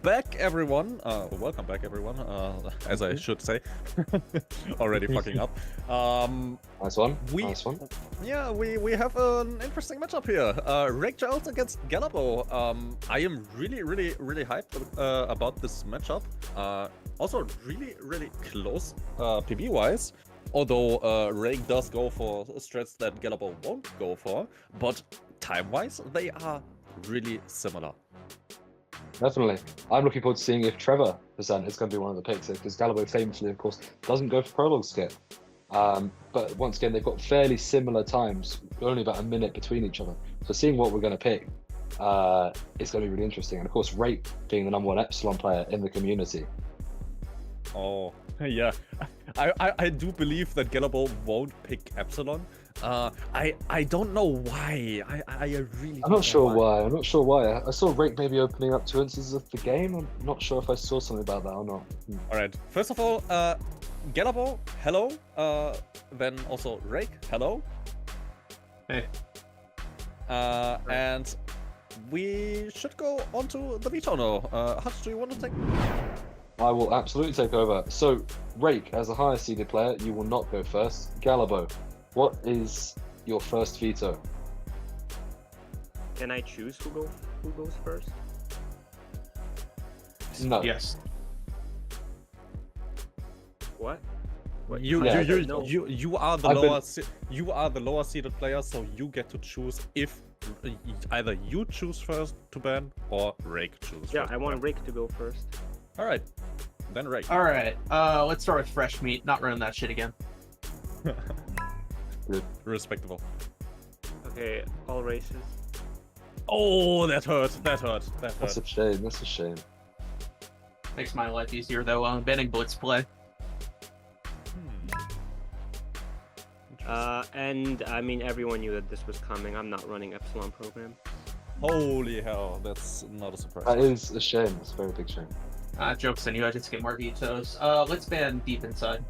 back, everyone. Welcome back, everyone. As I should say, already fucking up. Nice one. We, Nice one. yeah, we have an interesting matchup here. Rake Jyls against Galllabo. I am really hyped about this matchup. Also really close PB wise. Although Rake does go for strats that Galllabo won't go for, but time-wise, they are really similar. Definitely. I'm looking forward to seeing if Trevor percent is going to be one of the picks because Galllabo famously, of course, doesn't go for prologue skip. But once again, they've got fairly similar times, only about a minute between each other. So seeing what we're going to pick is going to be really interesting. And of course, Rake being the #1 Epsilon player in the community. Oh, yeah. I do believe that Galllabo won't pick Epsilon. I don't know why. I really I'm not sure why. I'm not sure why. I saw Rake maybe opening up 2 instances of the game. I'm not sure if I saw something about that or not. Alright, first of all, Galllabo, hello. Then also Rake, hello. Hey. And we should go on to the veto now. Hutch, do you want to take? I will absolutely take over. So, Rake, as a higher seeded player, you will not go first. Galllabo, what is your first veto? Can I choose who goes first? No. Yes. What? You Yeah, you are the you are the lower seeded player, so you get to choose if either you choose first to ban or Rake chooses. Yeah, first I to want ban. Rake to go first. All right, then Rake. All right. Let's start with fresh meat. Not running that shit again. Respectable. Okay, all races. Oh, that hurt. That hurt. That That's hurt. a shame. That's a shame. Makes my life easier though. Banning blitz play. And I mean, everyone knew that this was coming. I'm not running Epsilon program. Holy hell, that's not a surprise. That is a shame. It's a very big shame. Jokes on you. I just get more vetoes. Let's ban deep inside.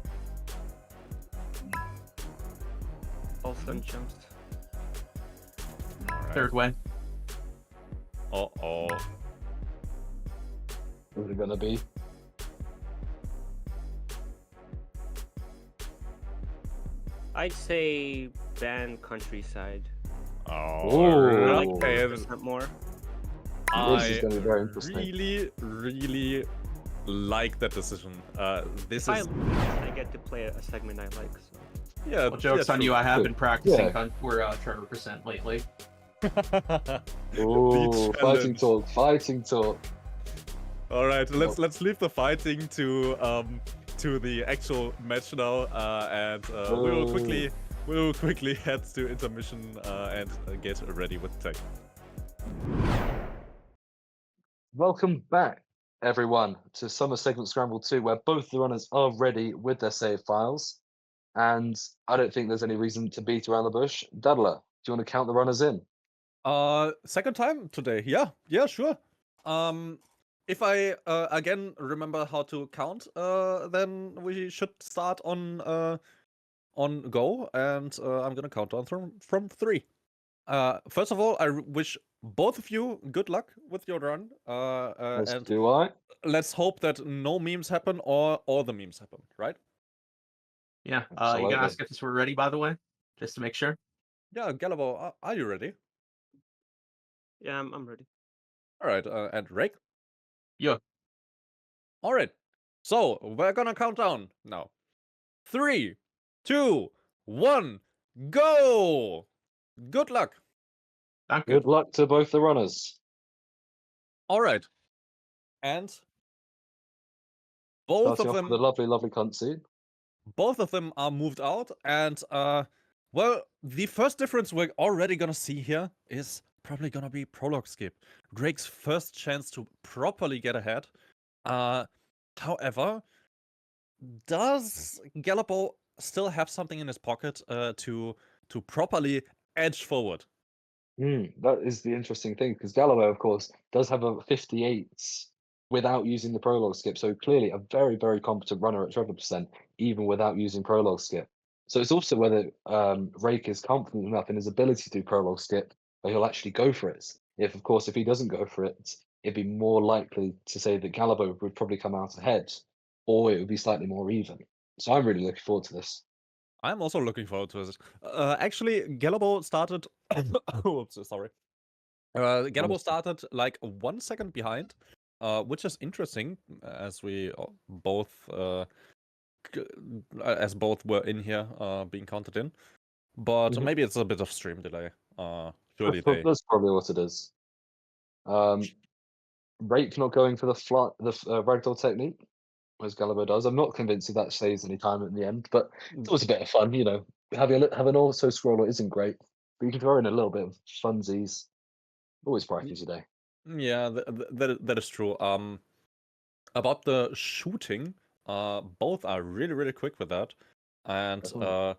All sun jumps. Third way. Uh-oh. Who's it gonna be? I'd say ban countryside. Oh, Ooh. okay. 100% more. This is gonna be very interesting. really like that decision. This is I get to play a segment I like. So. yeah. Well, jokes on true. you. I have been practicing Yeah. Trevor percent lately. Ooh, The fighting challenge. talk, fighting talk. All right, let's leave the fighting to the actual match now, and we will quickly head to intermission and get ready with tech. Welcome back, everyone, to Summer Segment Scramble 2, where both the runners are ready with their save files. And I don't think there's any reason to beat around the bush. Daddler, do you want to count the runners in? Second time today. Yeah, sure. If I again remember how to count, then we should start on go, and I'm gonna count down from 3. First of all, I wish both of you good luck with your run. As And do I. let's hope that no memes happen or all the memes happen, right? Yeah. You Absolutely. can ask if we're ready, by the way, just to make sure. Yeah, Galllabo, are you ready? Yeah, I'm ready. All right, and Rake? Yeah. All right. So we're gonna count down now. 3, 2, 1, go! Good luck. Not Good good. luck to both the runners. All right. And both Starting of off them, with a lovely, lovely cutscene. both of them are moved out, and well, the first difference we're already gonna see here is probably gonna be prologue skip. Drake's first chance to properly get ahead. However, does Galllabo still have something in his pocket to properly edge forward? That is the interesting thing, because Galllabo, of course, does have a 58 without using the prologue skip. So clearly a very, very competent runner at Trevor percent, even without using prologue skip. So it's also whether Rake is confident enough in his ability to do prologue skip, or he'll actually go for it. If he doesn't go for it, it'd be more likely to say that Galllabo would probably come out ahead, or it would be slightly more even. So I'm really looking forward to this. I'm also looking forward to this. Actually, Galllabo started. Oops, sorry. Galllabo started like 1 second behind, which is interesting, as we both as both were in here being counted in. But maybe it's a bit of stream delay. Surely they. That's probably what it is. Rake not going for the ragdoll technique, as Galllabo does. I'm not convinced if that saves any time in the end, but it's always a bit of fun, you know. Having an auto scroller isn't great, but you can throw in a little bit of funsies. Always brightens your day. Yeah, that is true. About the shooting, both are really quick with that, and Definitely.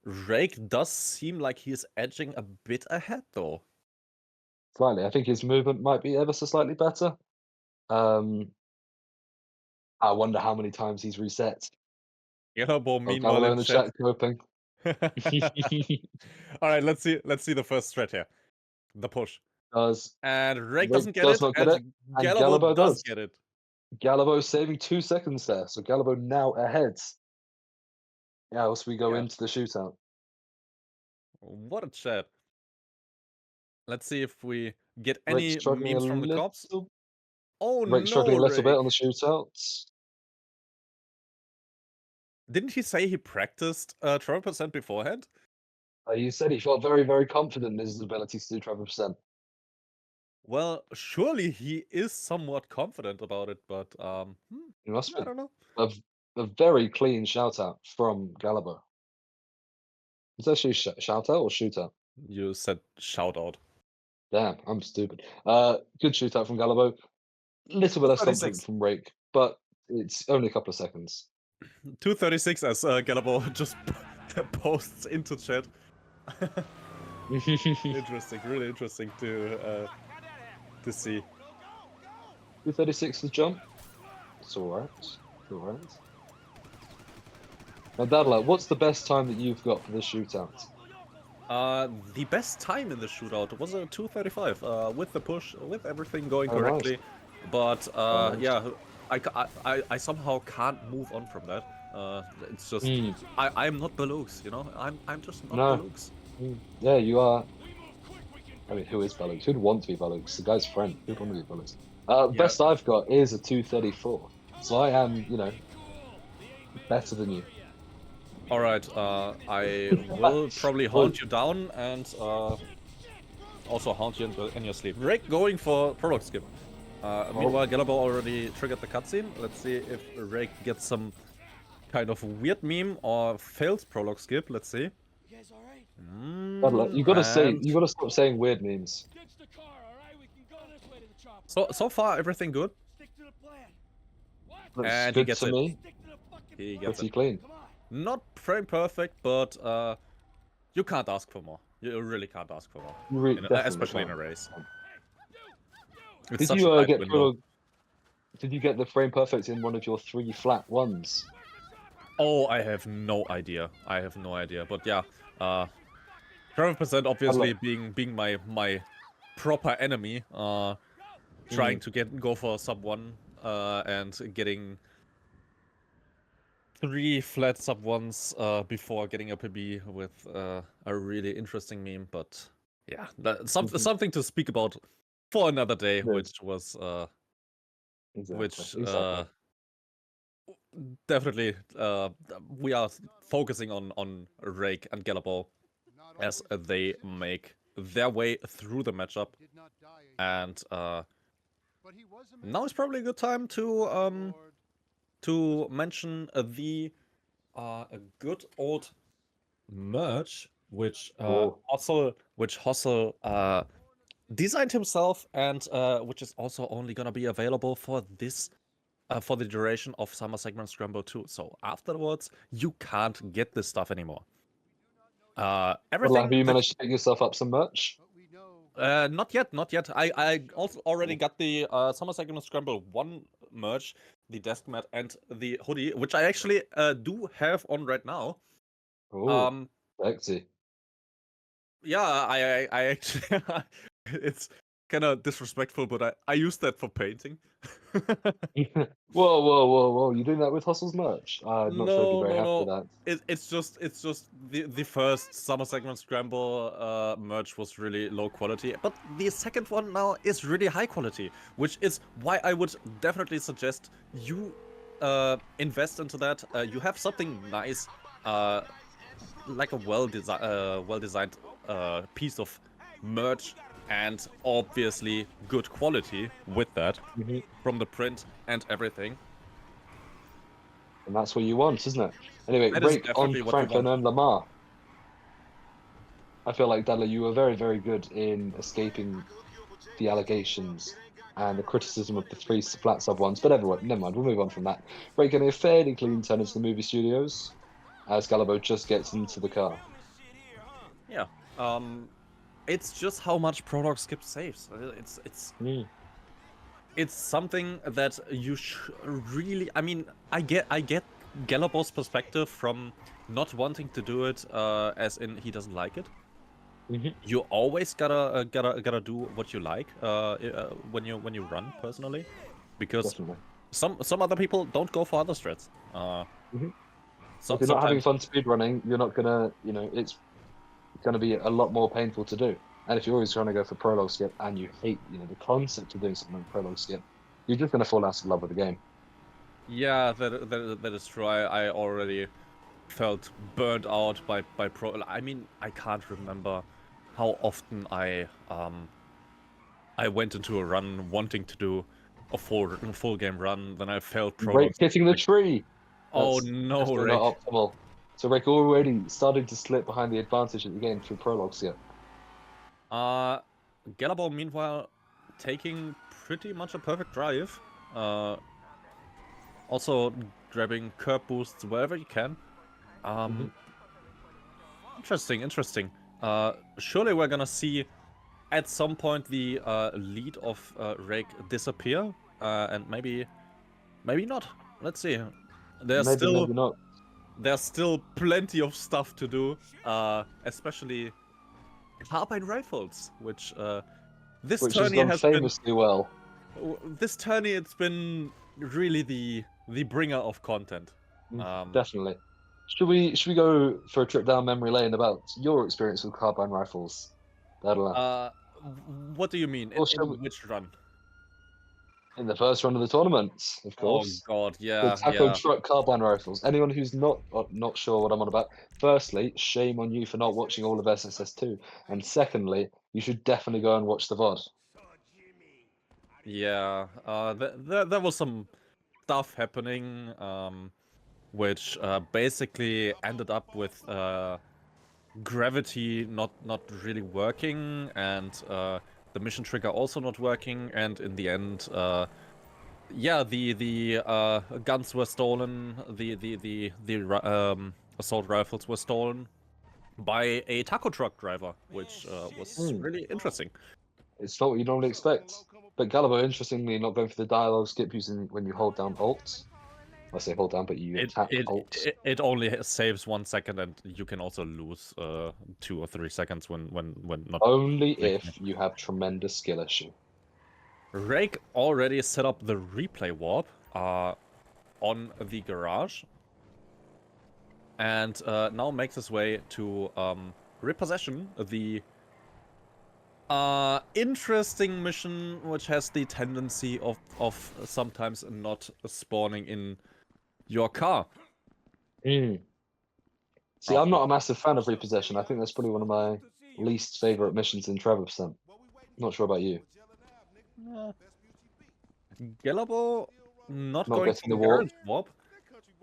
Rake does seem like he's edging a bit ahead though. Slightly. I think his movement might be ever so slightly better. I wonder how many times he's reset. Galllabo, Oh, meanwhile Galllabo in in the chat. chat coping. All right, let's see the first threat here. The push. And Rake Rake doesn't get does it, not get and it, and Galllabo Galllabo does does. get it. Galllabo saving 2 seconds there, so Galllabo now ahead. Yeah, else we go into the shootout. What a chat. Let's see if we get Rake any struggling memes a from the cops. little. Oh Rake no, struggling a little bit Rake. on the shootouts. Didn't he say he practiced Trevor % beforehand? He said he felt very confident in his ability to do Trevor %. Well, surely he is somewhat confident about it, but He must be. I don't know. A very clean shout out from Galllabo. It's actually shout out or shootout? You said shout out. Damn, I'm stupid. Good shootout from Galllabo. Little bit less 236. confident from Rake, but it's only a couple of seconds. 236 as Galllabo just posts into chat. Interesting, really interesting to see. 236 the jump. It's alright. It's alright. Now, Dadla, what's the best time that you've got for the shootout? The best time in the shootout was a 235 with the push, with everything going Oh, correctly. nice. But Nice. yeah, I somehow can't move on from that. It's just I'm not Belux, you know. I'm just not Belux. Yeah, you are. I mean, who is Belux? Who'd want to be Belux? The guy's friend. Who'd want to be Belux? Best I've got is a 234. So I am, you know, better than you. All right, I will probably haunt you down and also haunt you in your sleep. Rake going for prologue skip. Meanwhile, Galllabo already triggered the cutscene. Let's see if Rake gets some kind of weird meme or fails prologue skip. Let's see. You gotta stop saying weird memes. So far, everything good. Looks And good he gets to it. me. He gets Pretty it. clean. Not frame perfect, but you can't ask for more. You really can't ask for more, especially in a race. It's Did you get Did you get the frame perfect in one of your 3 flat ones? Oh, I have no idea. But yeah, Trevor % obviously being my proper enemy, trying to go for sub 1 and getting 3 flat sub 1s before getting a PB with a really interesting meme. But yeah, something to speak about for another day, which was definitely we are focusing on Rake and Galllabo as they make their way through the matchup, and now is probably a good time to mention the good old merch which Hossel designed himself, and which is also only gonna be available for this for the duration of Summer Segment Scramble 2. So afterwards, you can't get this stuff anymore. Everything. Have you managed to pick yourself up some merch? Not yet. I also already got the Summer Segment Scramble 1 merch, the desk mat and the hoodie, which I actually do have on right now. Sexy. Yeah, I actually it's kind of disrespectful, but I use that for painting. Whoa! You doing that with Hustle's merch? I'm not sure I'd be No, very no, happy with no. that. It's just the first Summer Segment Scramble merch was really low quality, but the second one now is really high quality, which is why I would definitely suggest you invest into that. You have something nice, like a well-designed piece of merch, and obviously good quality with that Mhm. from the print and everything. And that's what you want, isn't it? Anyway, That is Rake on definitely what you Franklin want. and Lamar. I feel like, Dudley, you were very, very good in escaping the allegations and the criticism of the three flat sub ones. But everyone, never mind, we'll move on from that. Rake getting a fairly clean turn into the movie studios as Galllabo just gets into the car. Yeah. It's just how much Prolog skip saves. Mm. It's something that you really. I mean, I get Gallabo's perspective from not wanting to do it, as in he doesn't like it. Mhm. You always gotta do what you like when you run personally, because Definitely. some other people don't go for other strats. Mhm. So, If you're not having sometimes fun speedrunning, you're not gonna, it's gonna be a lot more painful to do. And if you're always trying to go for prologue skip and you hate, the concept of doing something like prologue skip, you're just gonna fall out of love with the game. yeah, that is true. I already felt burned out by pro. I mean, I can't remember how often I went into a run wanting to do a full game run, then I failed Rake prologues. hitting the Like, tree. oh That's no, definitely Rake. not optimal. So Rake already starting to slip behind the advantage at the game through prologue skip. Galllabo meanwhile taking pretty much a perfect drive. Also grabbing curb boosts wherever you can. Mhm. Interesting. Surely we're gonna see at some point the lead of Rake disappear, and maybe not. Let's see. There's Maybe, still maybe not. plenty of stuff to do, especially carbine rifles, which this Which has tourney gone has been famously well. it's been really the bringer of content. Definitely. Should we go for a trip down memory lane about your experience with carbine rifles? That'll Uh, what do you mean? or shall we, In which run? in the first round of the tournament, of Oh course. God, The yeah, taco yeah. truck carbine rifles. Anyone who's not sure what I'm on about, firstly, shame on you for not watching all of SSS2, and secondly, you should definitely go and watch the VOD. Yeah, there was some stuff happening, which basically ended up with gravity not really working, and the mission trigger also not working, and in the end, yeah, the guns were stolen, the assault rifles were stolen by a taco truck driver, which was Hmm. really interesting. It's not what you normally expect. But Galllabo, interestingly, not going for the dialogue skip using when you hold down Alt. I say hold down, but you It tap it Alt. it only saves 1 second, and you can also lose 2 or 3 seconds when not Only making if you have tremendous skill issue. it. Rake already set up the replay warp on the garage, and now makes his way to repossession, the interesting mission, which has the tendency of sometimes not spawning in your car. Mm. See, Oh, I'm not a massive fan of repossession. I think that's probably one of my least favorite missions in Trevor percent. Not sure about you. Galllabo not Not going for getting the the warp. garage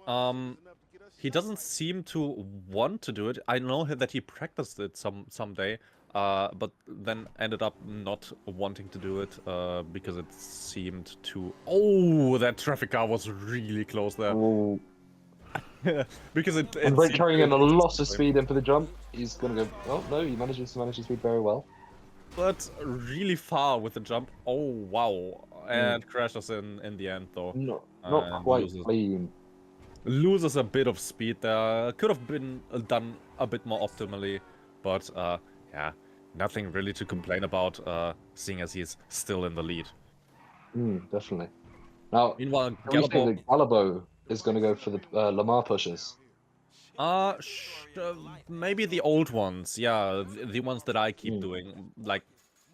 warp. He doesn't seem to want to do it. I know that he practiced it someday, but then ended up not wanting to do it because it seemed too. Oh, that traffic car was really close there. Ooh. Because it And Rake seemed carrying in a to lot of destroy. speed in for the jump. He's gonna go. Oh no, he manages to manage his speed very well. But really far with the jump. Oh wow! And crashes in the end though, Not and quite clean. loses a bit of speed there. Could have been done a bit more optimally, but yeah, nothing really to complain about, seeing as he's still in the lead. Definitely. Now, Meanwhile, can we think Galllabo, that Galllabo is going to go for the Lamar pushes? maybe the old ones, yeah, the ones that I keep Mm. doing, like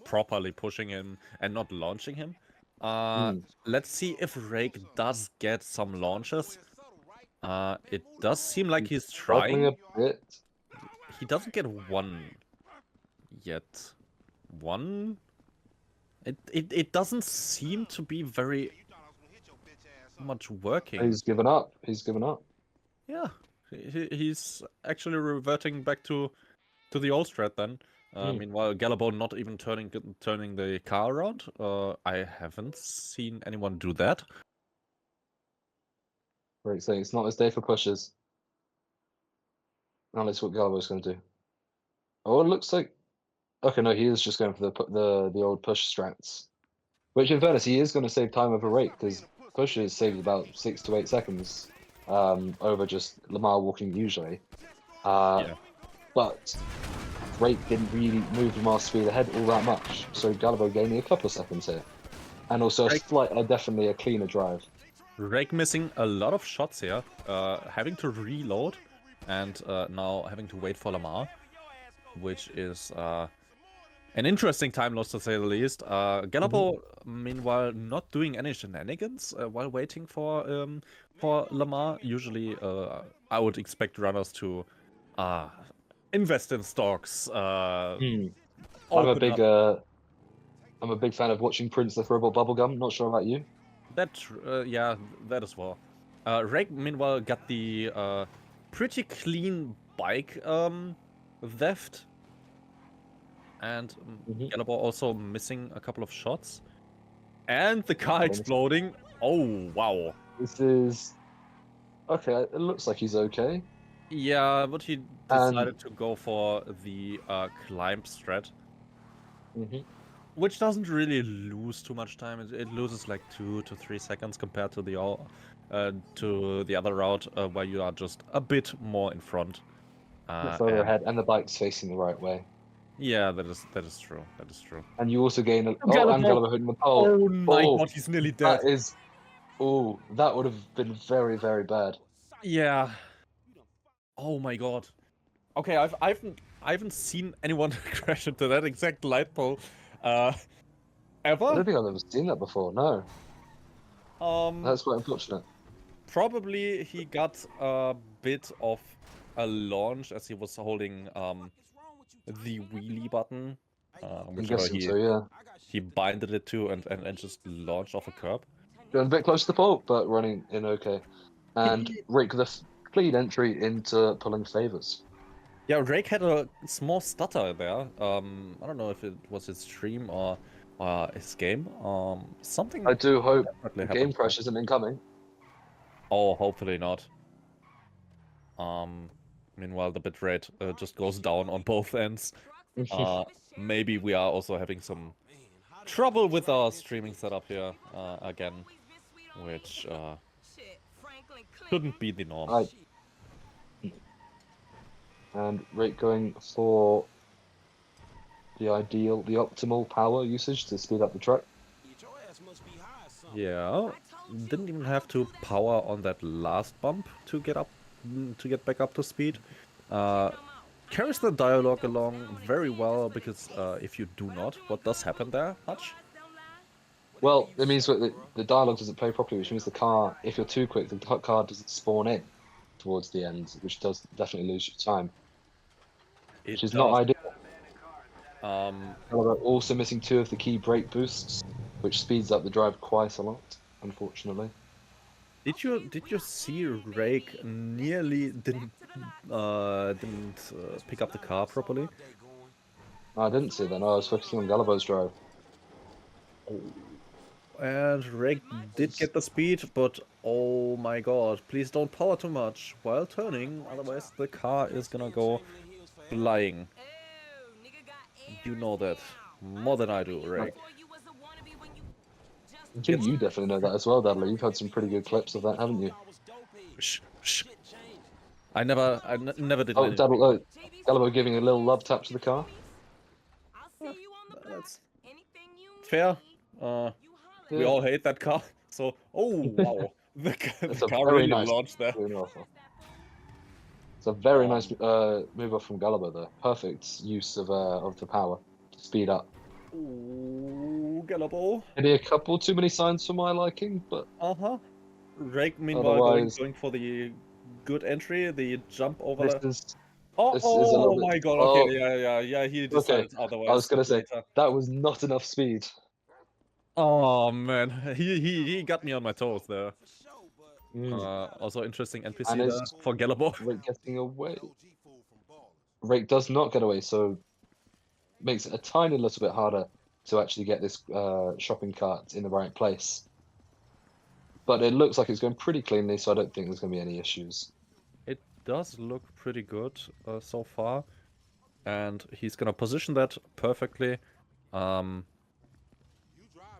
properly pushing him and not launching him. Let's see if Rake does get some launches. It does seem like he's Struggling trying. a bit. He doesn't get one yet. One? It doesn't seem to be very much working. He's given up. He's given up. Yeah, he's actually reverting back to the old strat then. Meanwhile, Galllabo not even turning the car around. I haven't seen anyone do that. Right, saying it's not his day for pushes. Now let's see what Gallobo's going to do. Oh, it looks like. Okay, no, he is just going for the old push strats. Which, in fairness, he is going to save time over Rake because pushes saves about 6 to 8 seconds over just Lamar walking usually. Yeah. But Rake didn't really move Lamar's speed ahead all that much, so Galllabo gaining a couple of seconds here, and also definitely a cleaner drive. Rake missing a lot of shots here, having to reload, and now having to wait for Lamar, which is an interesting time loss to say the least. Galllabo, meanwhile, not doing any shenanigans while waiting for Lamar. Usually, I would expect runners to invest in stocks. I'm a big fan of watching Prince the Throwable Bubblegum. Not sure about you. Yeah, that as well. Rake, meanwhile, got the pretty clean bike theft. And Galllabo also missing a couple of shots. And the car exploding. Oh, wow. This is... Okay, it looks like he's okay. Yeah, but he decided to go for the climb strat. Which doesn't really lose too much time. It loses like 2 to 3 seconds compared to the other route where you are just a bit more in front. Further ahead, and the bike's facing the right way. Yeah, that is true. That is true. And you also gain a... Galllabo. And Galllabo hitting the pole. Oh my god, he's nearly dead. That is... Oh, that would have been very, very bad. Yeah. Oh my god. Okay, I haven't seen anyone crash into that exact light pole ever. I don't think I've ever seen that before, no. That's quite unfortunate. Probably he got a bit of a launch as he was holding the wheelie button. He binded it to and just launched off a curb. Going a bit close to the pole, but running in okay. And Rake with a clean entry into pulling favors. Yeah, Rake had a small stutter there. I don't know if it was his stream or his game. Something. I do hope the game crash isn't incoming. Oh, hopefully not. Meanwhile, the bitrate just goes down on both ends. Maybe we are also having some trouble with our streaming setup here again, which shouldn't be the norm. And Rake going for the optimal power usage to speed up the truck. Yeah, didn't even have to power on that last bump to get back up to speed. Carries the dialogue along very well because if you do not, what does happen there, Hutch? Well, it means that the dialogue doesn't play properly, which means the car, if you're too quick, the car doesn't spawn in towards the end, which does definitely lose your time. Which is not ideal. Also missing 2 of the key brake boosts, which speeds up the drive quite a lot, unfortunately. Did you see Rake nearly didn't pick up the car properly? I didn't see that. No, I was focusing on Gallabo's drive. And Rake did get the speed, but oh my god, please don't power too much while turning, otherwise the car is gonna go flying. You know that more than I do, Rake. I think you definitely know that as well, Dudley. You've had some pretty good clips of that, haven't you? Shh. I never did. Oh, Galllabo giving a little love tap to the car. that's fair. We Yeah. all hate that car. So, oh wow, the It's a car very really nice launched there. It's a very nice move off from Galllabo there. Perfect use of the power to speed up. Ooh, Galllabo. Maybe a couple too many signs for my liking, but Rake, meanwhile, otherwise, going for the good entry, the jump over this the. is Oh, this is a little bit. my god! Oh, Okay, yeah. He okay. decided I otherwise. was gonna say later. that was not enough speed. Oh man, he got me on my toes there. Mm. Also interesting NPC And there is for Galllabo. Rake getting away? Rake does not get away, so makes it a tiny little bit harder to actually get this shopping cart in the right place. But it looks like it's going pretty cleanly, so I don't think there's going to be any issues. It does look pretty good so far, and he's gonna position that perfectly.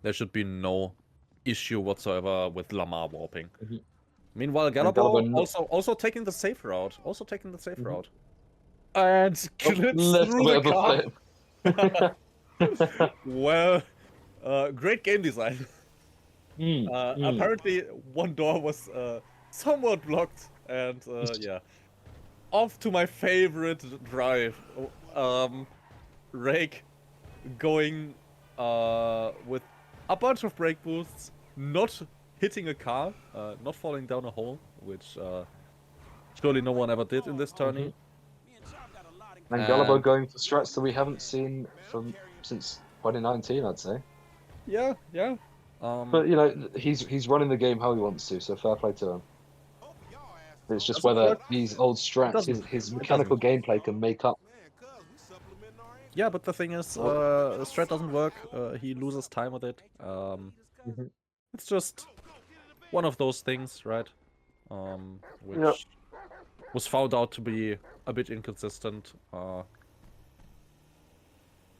There should be no issue whatsoever with Lamar warping. Meanwhile, Galllabo also taking the safe route. And glitch through the car. Well, great game design. Apparently, one door was somewhat blocked, and yeah. Off to my favorite drive. Rake going with a bunch of brake boosts, not hitting a car, not falling down a hole, which surely no one ever did in this tourney. And Galllabo going for strats that we haven't seen since 2019, I'd say. Yeah. But you know, he's running the game how he wants to, so fair play to him. It's just whether these old strats, his mechanical gameplay can make up. Yeah, but the thing is, the strat doesn't work. He loses time with it. It's just one of those things, right? Which was found out to be a bit inconsistent.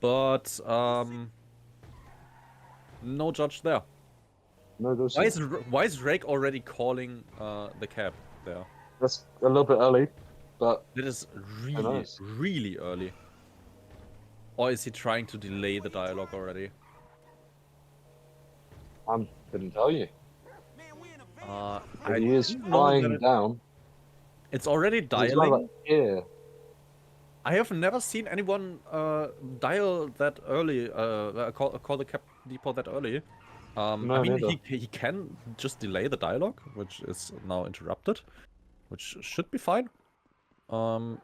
But no judge there. No, why is Rake already calling the cab there? That's a little bit early, but it is really early. Or is he trying to delay the dialogue already? I couldn't tell you. He is flying down. It's already dialing. Yeah. I have never seen anyone dial that early. Call the cab depot that early. I mean, he can just delay the dialogue, which is now interrupted, which should be fine. I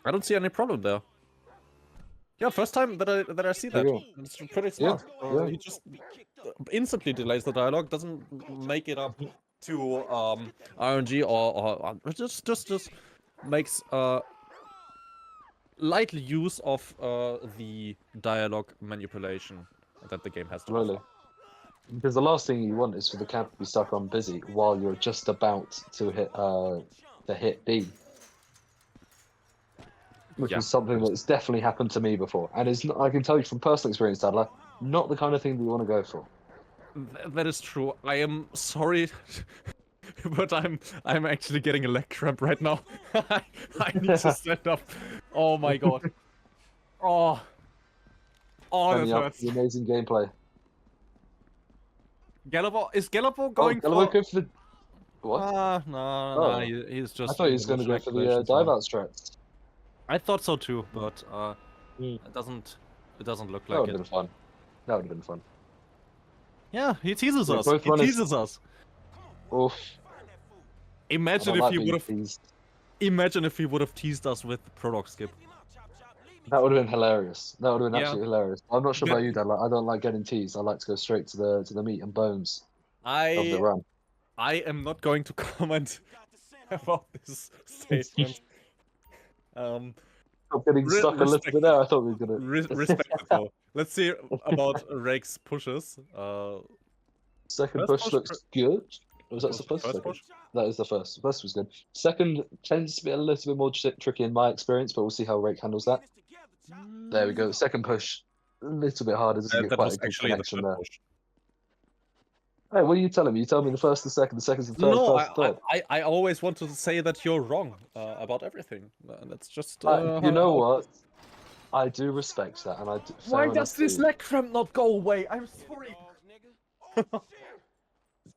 don't see any problem there. Yeah, first time that I see that. It's pretty smart. He just instantly delays the dialogue, doesn't make it up to RNG or just makes light use of the dialogue manipulation that the game has to offer. Because the last thing you want is for the cab to be stuck on busy while you're just about to hit B. Which is something that's definitely happened to me before, and it's not, I can tell you from personal experience, Adler, not the kind of thing that you want to go for. That is true. I am sorry, but I'm actually getting a leg cramp right now. I need to stand up. Oh my god. Oh, that hurts. The amazing gameplay. Is Galllabo going for the what? No, he's just. I thought he was going to go for the dive out strats. I thought so too, but it doesn't look like it. That would have been fun. That would have been fun. Yeah, he teases us. He teases us. Oof. Imagine if he would have teased us with the prologue skip. That would have been hilarious. That would have been absolutely hilarious. I'm not sure about you, Dad. I don't like getting teased. I like to go straight to the meat and bones of the run. I am not going to comment about this statement. I'm getting stuck a little bit there. I thought we were gonna respect it though. Let's see about Rake's pushes. Second push looks good. Was that the first push? That is the first. First was good. Second tends to be a little bit more tricky in my experience, but we'll see how Rake handles that. There we go. Second push, a little bit harder. Doesn't get quite a good connection there. Hey, what are you telling me? You tell me the first, the second's the third, first, third. I always want to say that you're wrong about everything. That's just. You know what? I do respect that, and I do, Why fair does enough this too. leg cramp not go away? I'm sorry.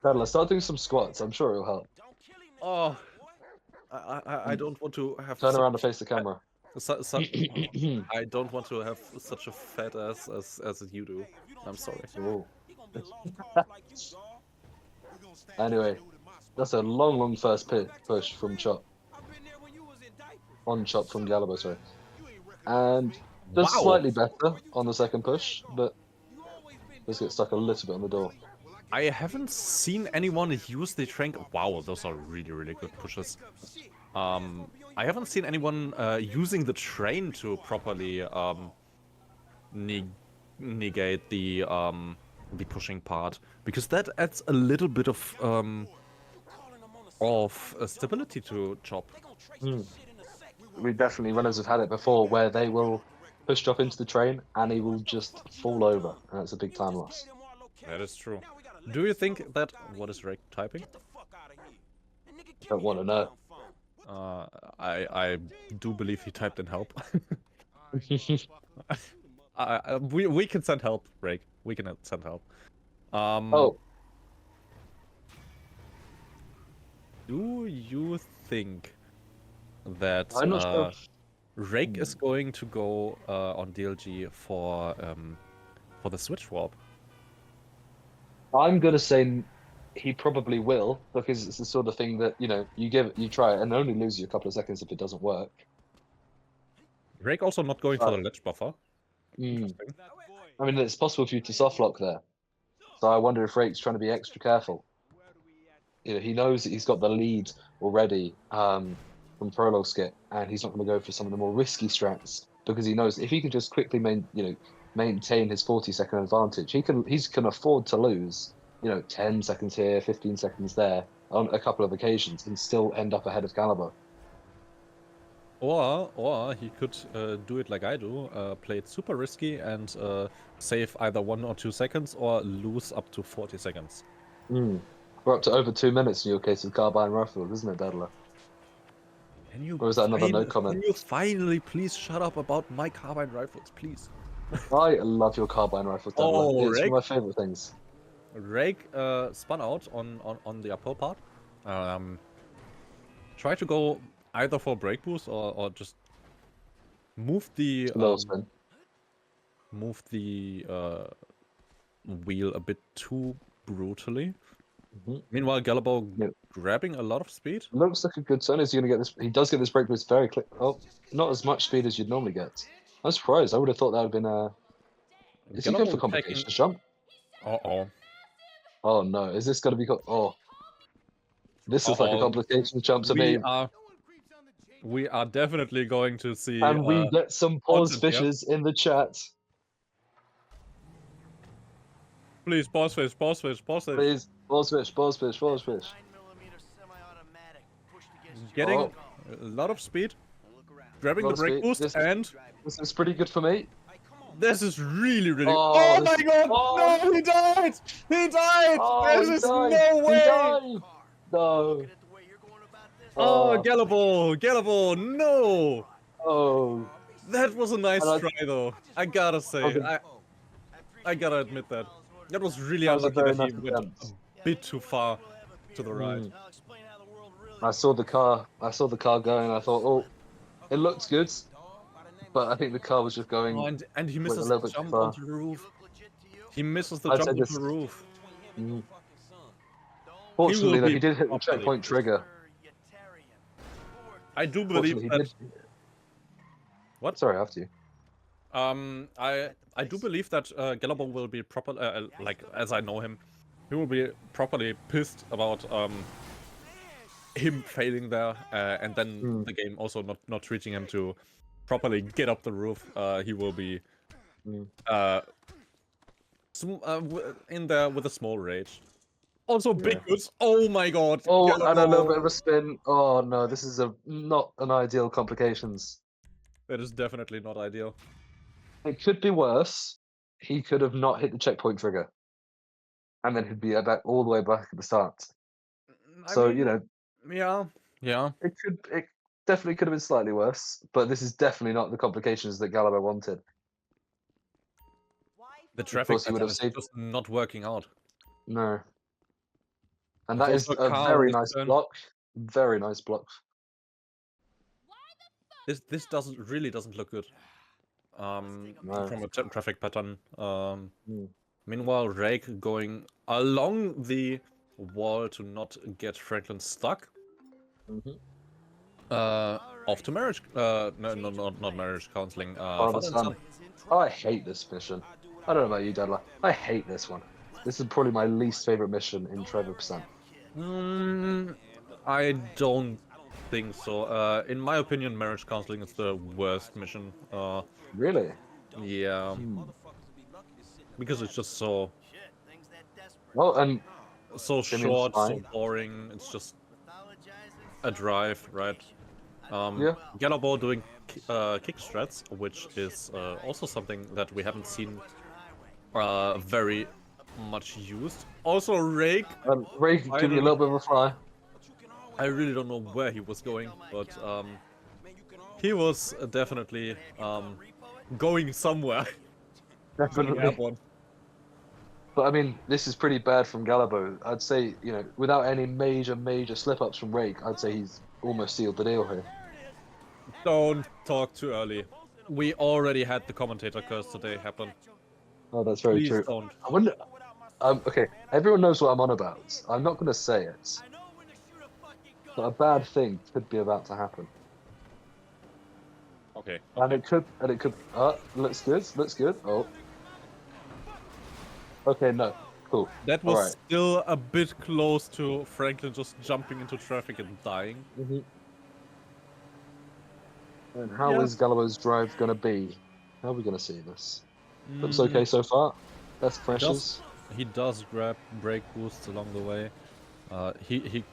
Let's start doing some squats. I'm sure it'll help. Oh, I don't want to have Turn such, around and face the camera. I don't want to have such a fat ass as you do. I'm sorry. Ooh. Anyway, that's a long first push from Chop. On Chop from Galllabo, sorry. And just Wow. slightly better on the second push, but just get stuck a little bit on the door. I haven't seen anyone use the train. Wow, those are really good pushes. I haven't seen anyone using the train to properly negate the pushing part, because that adds a little bit of stability to Chop. We definitely, runners have had it before where they will push Chop into the train and he will just fall over, and that's a big time loss. That is true. Do you think that... What is Rake typing? Don't want to know. I do believe he typed in help. We can send help, Rake. We can send help. Oh, do you think that I'm not sure. Rake is going to go on DLG for the switch warp? I'm gonna say he probably will, because it's the sort of thing that, you know, you try it and only lose you a couple of seconds if it doesn't work. Rake also not going for the ledge buffer. Interesting. I mean, it's possible for you to soft lock there. So I wonder if Rake's trying to be extra careful. You know, he knows that he's got the lead already from prologue skip, and he's not going to go for some of the more risky strats, because he knows if he can just quickly maintain his 40-second advantage, he can afford to lose, 10 seconds here, 15 seconds there on a couple of occasions and still end up ahead of Galllabo. Or he could do it like I do, play it super risky and save either 1 or 2 seconds, or lose up to 40 seconds. We're up to over 2 minutes in your case with carbine rifle, isn't it, Daddler? Or is that another no comment? Can you finally please shut up about my carbine rifles, please? I love your carbine rifles, Daddler. Oh, it's one of my favorite things. Rake spun out on the upper part. Try to go either for break boost or just move the wheel a bit too brutally. Meanwhile, Galllabo grabbing a lot of speed. Looks like a good turn. Is he going to get this? He does get this break boost very quick. Oh, not as much speed as you'd normally get. I'm surprised. I would have thought that would have been a. Is he going for complications jump? Oh no! Is this going to be? Oh, this is like a complications jump to me. We are definitely going to see. And we get some pause fishes in the chat. Please, pause fish, pause fish, pause fish. Please, pause fish, pause fish, pause fish. Getting a lot of speed, grabbing the break boost, and this is pretty good for me. This is really. Oh my god! Oh. No, he died! He died! Oh, There's no way! He died! No. Oh, Galllabo, no! Oh. That was a nice try, though. I gotta say, I gotta admit that. That was really unlucky that he went a bit too far to the right. I saw the car going. I thought, oh, it looks good, but I think the car was just going. Oh, and he misses the jump onto the roof. He misses the jump onto the roof. Fortunately, he did hit the checkpoint trigger. I do believe that. What? Sorry, after you. I do believe that Galllabo will be proper, like as I know him, he will be properly pissed about him failing there, and then the game also not reaching him to properly get up the roof. He will be in there with a small rage. Also big goods. Oh my god. Oh, Galllabo. And a little bit of a spin. Oh no, this is not an ideal complications. That is definitely not ideal. It could be worse. He could have not hit the checkpoint trigger, and then he'd be all the way back at the start. Yeah. It It definitely could have been slightly worse, but this is definitely not the complications that Galllabo wanted. The Of traffic course, he would pattern have is saved. just not working out. No. And There's that is also a a car on very this nice turn. block. Very nice block. This really doesn't look good. No. From a traffic pattern. Mm. Meanwhile, Rake going along the wall to not get Franklin stuck. Mhm. Off to marriage. No, not marriage counseling. Father, Father and son. son. Oh, I hate this mission. I don't know about you, Dedla. I hate this one. This is probably my least favorite mission in Trevor percent. I don't think so. In my opinion, marriage counseling is the worst mission. Really? Yeah, Hmm. because it's just so Well, and Jimmy's short, so fine. boring. It's just a drive, right? Yeah. Galllabo doing kick strats, which is also something that we haven't seen very much used. Also, Rake. Rake give you a little bit of a fly. I really don't know where he was going, but he was definitely going somewhere. Definitely. Airborne. But I mean, this is pretty bad from Galllabo. I'd say, without any major slip-ups from Rake, I'd say he's almost sealed the deal here. Don't talk too early. We already had the commentator curse today happen. Oh, that's very Please true. don't. I wonder. Okay, everyone knows what I'm on about. I'm not going to say it, but a bad thing could be about to happen. Okay. And it could. Looks good. Looks good. Oh. Okay, no. Cool. That was Alright. still a bit close to Franklin just jumping into traffic and dying. Mm-hmm. And how is Gallabo's drive going to be? How are we going to see this? Looks okay so far. Best pressures. He does grab brake boosts along the way. He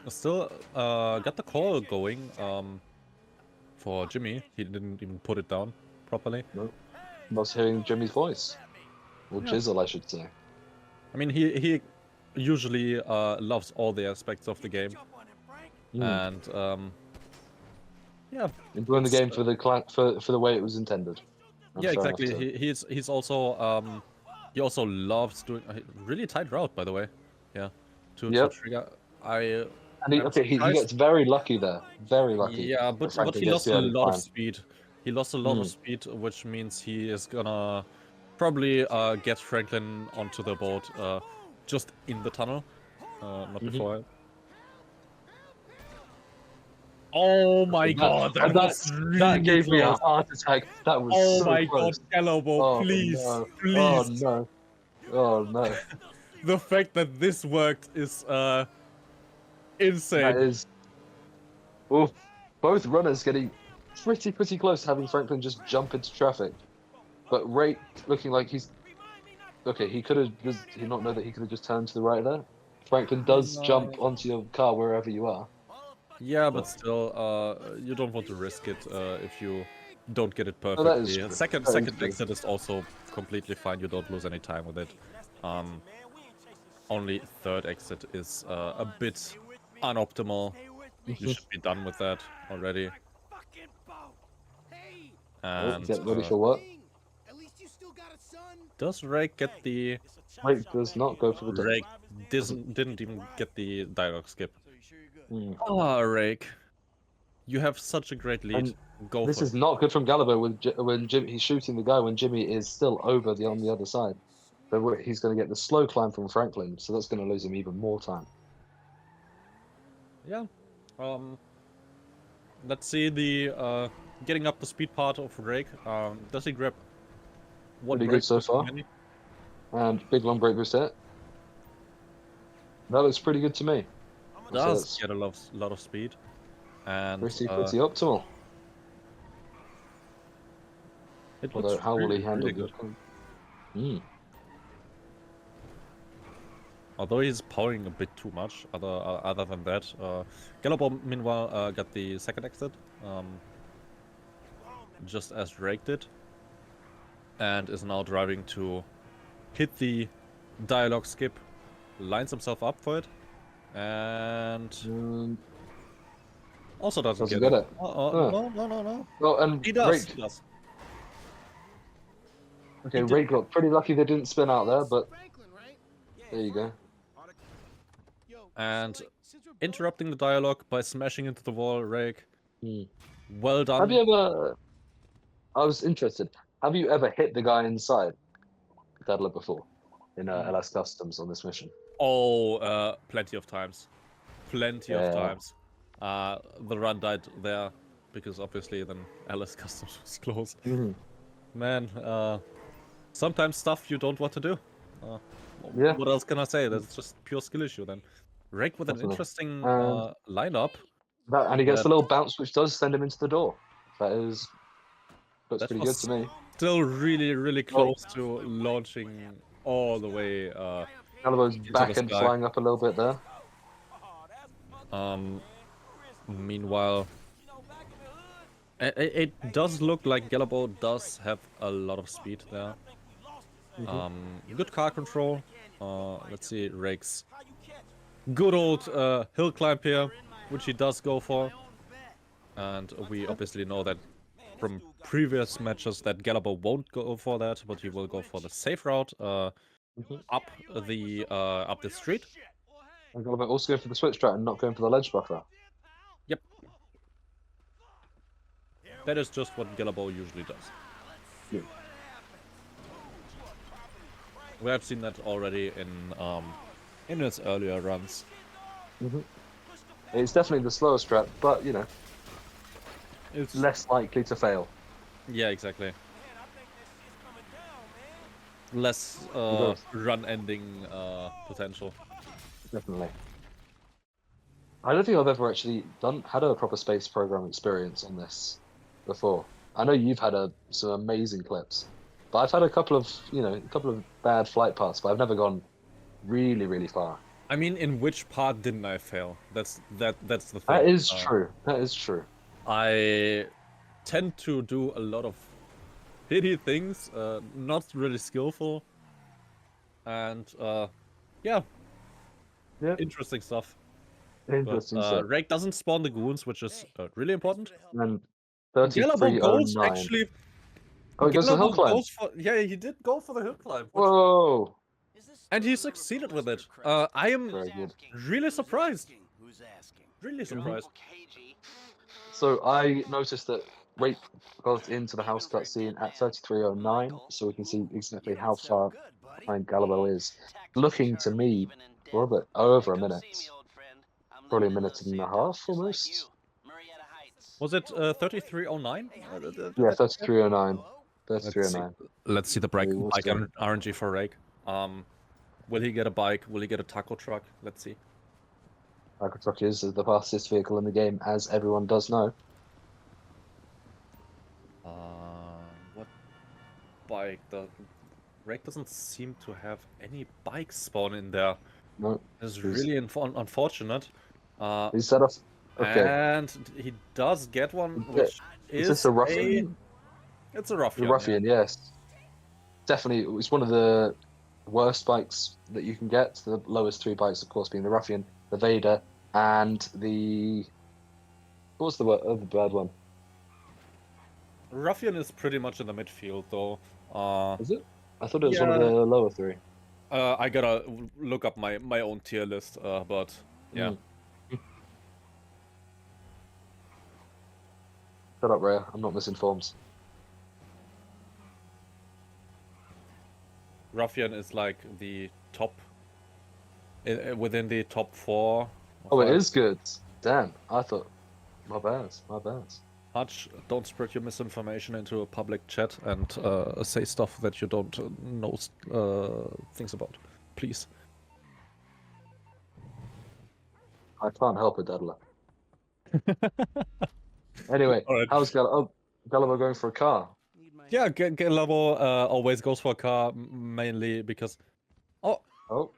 still got the call going for Jimmy. He didn't even put it down properly. No. Was hearing Jimmy's voice. Or Yeah. Jizzle, I should say. I mean, he usually loves all the aspects of the game. And yeah. Enjoying the game for the way it was intended. Yeah, exactly. He's also he also loves doing a really tight route, by the way. Yeah, to trigger. And he gets very lucky there. Very lucky. Yeah, but he lost a lot of speed. He lost a lot of speed, which means he is gonna probably get Franklin onto the boat just in the tunnel, not before. Oh my god, that gave me a heart attack. That was so my close. god, Galllabo, please, please. Oh no. Oh no. The fact that this worked is insane. That is. Well, both runners getting pretty close to having Franklin just jump into traffic. But Rake looking like he's okay. He could have. Does he not know that he could have just turned to the right there? Franklin does jump onto your car wherever you are. Yeah, but still, you don't want to risk it if you don't get it perfectly. that is true. Second exit is also completely fine. You don't lose any time with it. Only third exit is a bit unoptimal. You should be done with that already. And get ready for what? Does Rake get the? Rake does not go for the. Rake didn't even get the dialogue skip. Mm. Ah, Rake, you have such a great lead. Go this for is it. not good from Galllabo when he's shooting the guy when Jimmy is still over on the other side. So he's going to get the slow climb from Franklin, so that's going to lose him even more time. Yeah. Let's see the getting up the speed part of Rake. Does he grab one Pretty brake good so boost far. many? And big long brake boost hit. That looks pretty good to me. Does get a lot of speed. And pretty optimal. It Although looks how will he really, handle really good? Although he's powering a bit too much, other than that, Galllabo meanwhile got the second exit, just as Rake did, and is now driving to hit the dialogue skip, lines himself up for it, and Also doesn't Doesn't get get it. it. No. Well, and He does. Rake. He does. Okay, He did- Rake got pretty lucky they didn't spin out there, but there you go. And interrupting the dialogue by smashing into the wall, Rake. Hmm. Well done. Have you ever? I was interested. Have you ever hit the guy inside Daddler before in LS Customs on this mission? Oh, plenty of times. Plenty of Yeah. times. The run died there because obviously then LS Customs was closed. Mhm. Man, sometimes stuff you don't want to do. Yeah. What else can I say? That's just pure skill issue then. Rake with an Definitely. interesting And- lineup. And he gets That- a little bounce, which does send him into the door. Looks That pretty good was to me. Still really close to launching all the way. Galllabo's the back and sky. flying up a little bit there. Meanwhile, it does look like Galllabo does have a lot of speed there. Good car control. Let's see, Rake's good old hill climb here, which he does go for. And we obviously know that from previous matches that Galllabo won't go for that, but he will go for the safe route up the street. And Gallabo also going for the switch strat and not going for the ledge buffer. Yep. That is just what Galllabo usually does. Yeah. We have seen that already in its earlier runs. It's definitely the slower strat, but you know, It's less likely to fail. Yeah, exactly. Less run-ending potential. Definitely. I don't think I've ever actually had a proper space program experience on this before. I know you've had some amazing clips, but I've had a couple of bad flight paths, but I've never gone really far. I mean, in which part didn't I fail? That's the thing. That is true. That is true. I tend to do a lot of pity things, not really skillful, and yeah, interesting stuff. Interesting. But, Rake doesn't spawn the goons, which is really important. And Galllabo goes 3309. actually. Oh, he goes to the hill Galllabo climb. goes for, yeah, he did go for the hill climb, which, Whoa! and he succeeded with it. I am Very good. really surprised. Really surprised. So I noticed that Rake got into the house cutscene at 3309, so we can see exactly how far behind Galllabo is. Looking to me for a bit over a minute. Probably a minute and a half almost. Was it 3309? Yeah, 3309. 3309. Let's see the bike we'll see. RNG for Rake. Will he get a bike? Will he get a taco truck? Let's see. Micro truck is the fastest vehicle in the game, as everyone does know. What bike? Rake doesn't seem to have any bikes spawn in there. No, It's really unfortunate. he's set off. Okay. And he does get one, which Is this a ruffian? It's a ruffian. The ruffian, yes. Definitely, it's one of the worst bikes that you can get. The lowest three bikes, of course, being the ruffian, the Vader, and the... What's the other bad one? Ruffian is pretty much in the midfield, though. Is it? I thought it was one of the lower three. I gotta look up my own tier list, but yeah. Shut up, Rhea. I'm not misinformed. Ruffian is like the top within the top 4. Oh, it is good. Damn, I thought. My bad. Hutch, don't spread your misinformation into a public chat and say stuff that you don't know things about, please. I can't help it, Daddler. Anyway, Alright. how's Galllabo going for a car? Yeah, Galllabo always goes for a car mainly because. Oh,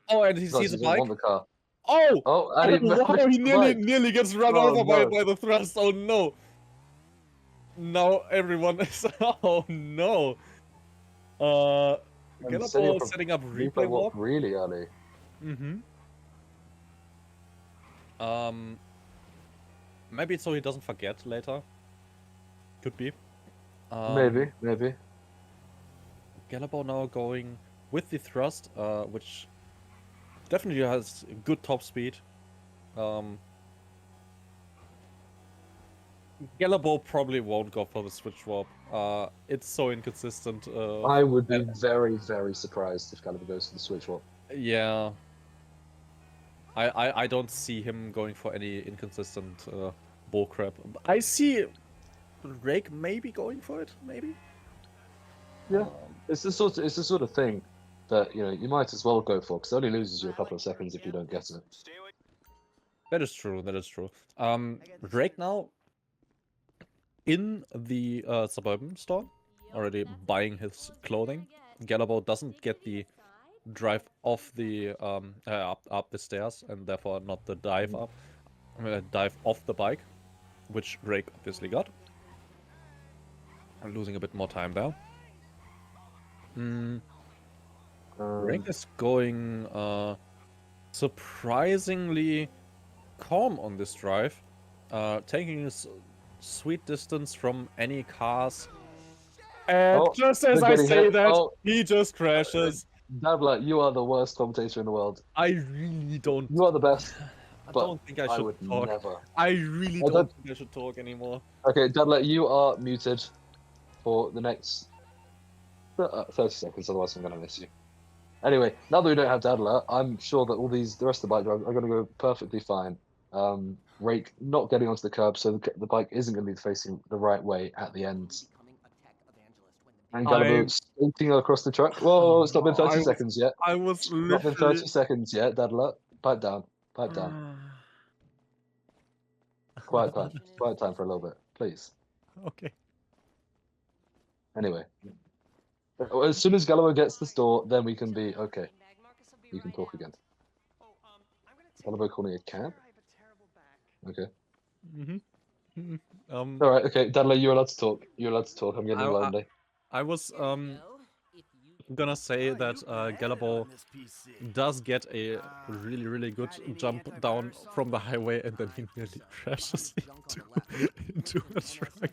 And he no, sees he a doesn't big. want the car. Oh! Oh, and he Wow, missed he the bike. nearly gets run Oh, over no. by the thrust. Oh no! Now everyone is. Oh no! And Galllabo setting up replay warp. really early. Maybe so he doesn't forget later. Could be. Maybe. Galllabo now going with the thrust, which definitely has good top speed. Galllabo probably won't go for the switch warp. It's so inconsistent. I would be very, very surprised if Galllabo goes to the switch warp. Yeah. I don't see him going for any inconsistent bullcrap. I see Rake maybe going for it, maybe. Yeah. It's the sort of thing that you might as well go for, because it only loses you a couple of seconds if you don't get it. That is true. That is true. Rake now in the suburban store, already buying his clothing. Galllabo doesn't get the drive off the up the stairs, and therefore not the dive up, dive off the bike, which Rake obviously got. I'm losing a bit more time there. Rake is going surprisingly calm on this drive, taking his sweet distance from any cars. And just as I say that, he just crashes. Dabla, you are the worst commentator in the world. I really don't. You are the best. I don't think I should talk. Never. I really don't think I should talk anymore. Okay, Dabla, you are muted for the next 30 seconds, otherwise I'm going to miss you. Anyway, now that we don't have Dadler, I'm sure that the rest of the bike drivers are going to go perfectly fine. Rake not getting onto the curb, so the bike isn't going to be facing the right way at the end. And Galllabo skating across the track. Whoa, it's not been 30 seconds yet. I was not been 30 seconds yet, Dadler. Pipe down. Pipe down. Quiet time. Quiet time for a little bit, please. Okay. Anyway. As soon as Galllabo gets this door, then we can be okay. You can talk again. Galllabo calling a cab? Okay. Alright, okay, Dadler, you're allowed to talk. You're allowed to talk. I'm getting lonely. I was gonna say that Galllabo does get a really good jump down from the highway, and then he nearly crashes into a truck.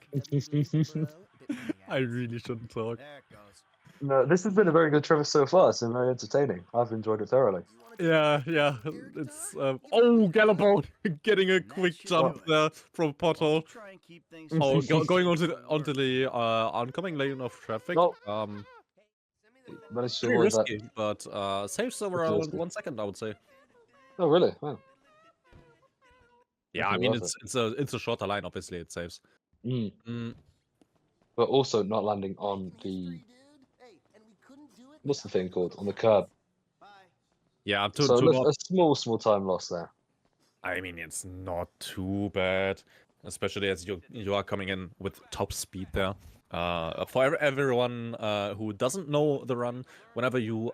I really shouldn't talk. No, this has been a very good Trevor so far. It's been very entertaining. I've enjoyed it thoroughly. Yeah. It's Galllabo getting a quick jump there from pothole. Going onto the oncoming lane of traffic. Pretty risky, but saves around 1 second, I would say. Oh really? Wow. Yeah, I mean it's a shorter line, obviously it saves. But also not landing on the what's the thing called? On the curb. Yeah, so a small time loss there. I mean, it's not too bad, especially as you are coming in with top speed there. For everyone who doesn't know the run, whenever you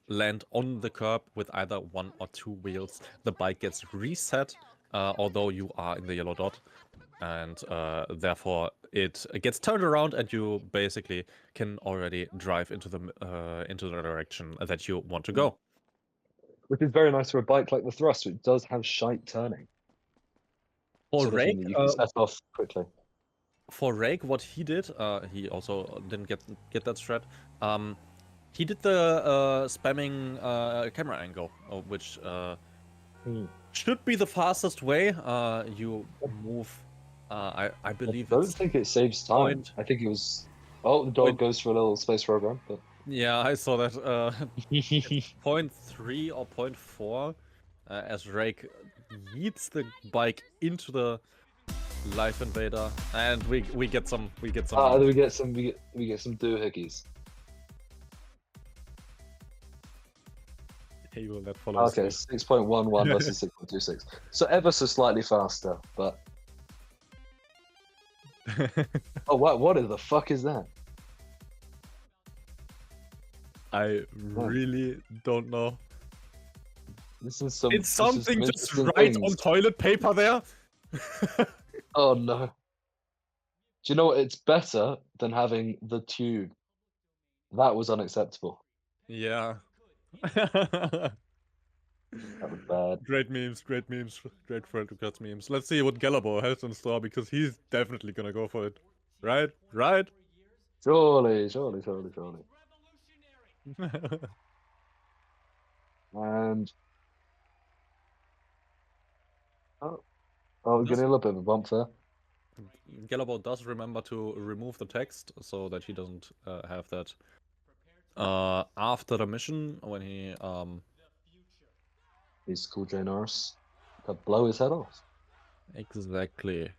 land on the curb with either 1 or 2 wheels, the bike gets reset, although you are in the yellow dot, and therefore it gets turned around, and you basically can already drive into the direction that you want to go. Which is very nice for a bike like the Thrust, which does have shite turning. For Rake, you can set off quickly. For Rake, what he did, he also didn't get that strat. He did the spamming camera angle, which should be the fastest way. You move. I believe. I don't think it saves time. I think it was. Oh, the dog goes for a little space program, but. Yeah, I saw that. 0.3 or 0.4 as Rake yeets the bike into the Life Invader, and we get some. We get some doohickeys. Hey, well, that follows. Okay, 6.11 versus 6.26. So ever so slightly faster, but. Oh wow! What the fuck is that? I really don't know. This is some. It's something just right on toilet paper there. Oh no. Do you know what? It's better than having the tube. That was unacceptable. Yeah. That was bad. Great memes, great friend to cut memes. Let's see what Galllabo has in store because he's definitely gonna go for it. Right? Right? Surely. And we're getting a little bit of a bump there. Galllabo does remember to remove the text so that he doesn't have that after the mission when he He's cool Jay Norris. Could blow his head off. exactly.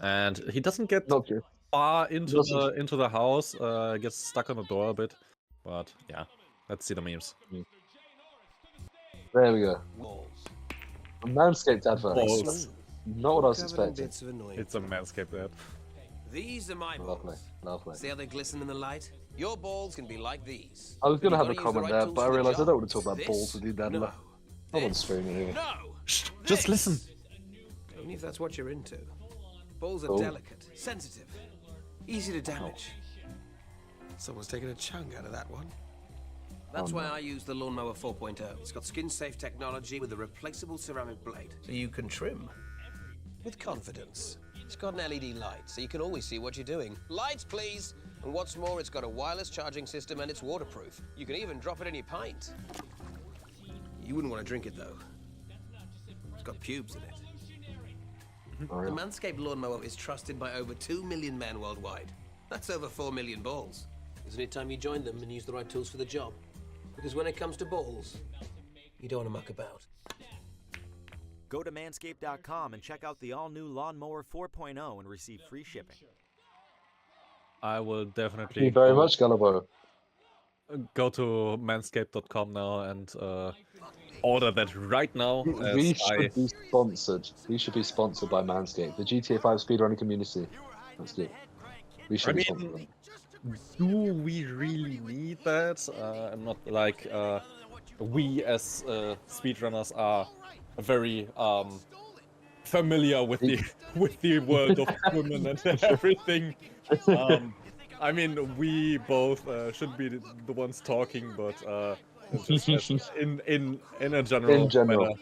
And he doesn't get Not good. far into the house, gets stuck on the door a bit. But yeah, let's see the memes. There we go. Balls. A Manscaped advert. Balls. Not what I was Covered in expecting. bits of annoying It's a fur. Manscaped ad. These are my Lovely, balls. lovely. See how they glisten in the light? Your balls can be like these. I was But going to you've have a gotta use the comment right there, tools but I for the realised I job. don't want to talk about This? balls with you, Dad. No. I'm on This? stream anyway. No. Shh, This? just listen. Only if that's what you're into. Balls are Oh. delicate, sensitive, easy to damage. Someone's taken a chunk out of that one. That's why I use the Lawnmower 4.0. It's got skin-safe technology with a replaceable ceramic blade, so you can trim with confidence. It's got an LED light, so you can always see what you're doing. Lights, please! And what's more, it's got a wireless charging system and it's waterproof. You can even drop it in your pint. You wouldn't want to drink it, though. It's got pubes in it. Oh, The yeah. Manscaped lawnmower is trusted by over 2 million men worldwide. That's over 4 million balls. Isn't it time you join them and use the right tools for the job? Because when it comes to balls, you don't want to muck about. Go to manscaped.com and check out the all-new Lawnmower 4.0 and receive free shipping. I will Thank you definitely very much, Galllabo. go to manscaped.com now and order that right now. We As should be sponsored. We should be sponsored by Manscaped, the GTA 5 speedrunning community. That's good. We should I be sponsored. mean, do we really need that? I'm not like we as speedrunners are very familiar with the with the world of women and everything. I mean, we both should be the ones talking, but just as in a general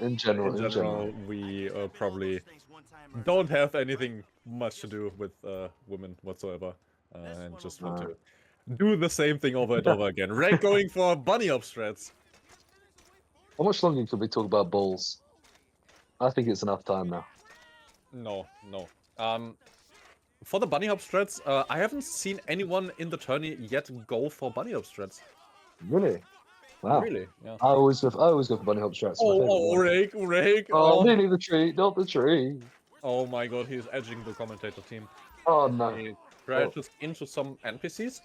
In general. we probably don't have anything much to do with women whatsoever, and just want to do the same thing over and over again. Rake going for bunny hop strats. How much longer could we talk about balls? I think it's enough time now. No. For the bunny hop strats, I haven't seen anyone in the tourney yet go for bunny hop strats. Really? Wow. Really? Yeah. I always go for bunny hop strats. Rake. Oh, nearly the tree, not the tree. Oh my god, he's edging the commentator team. Oh no. He crashes into some NPCs.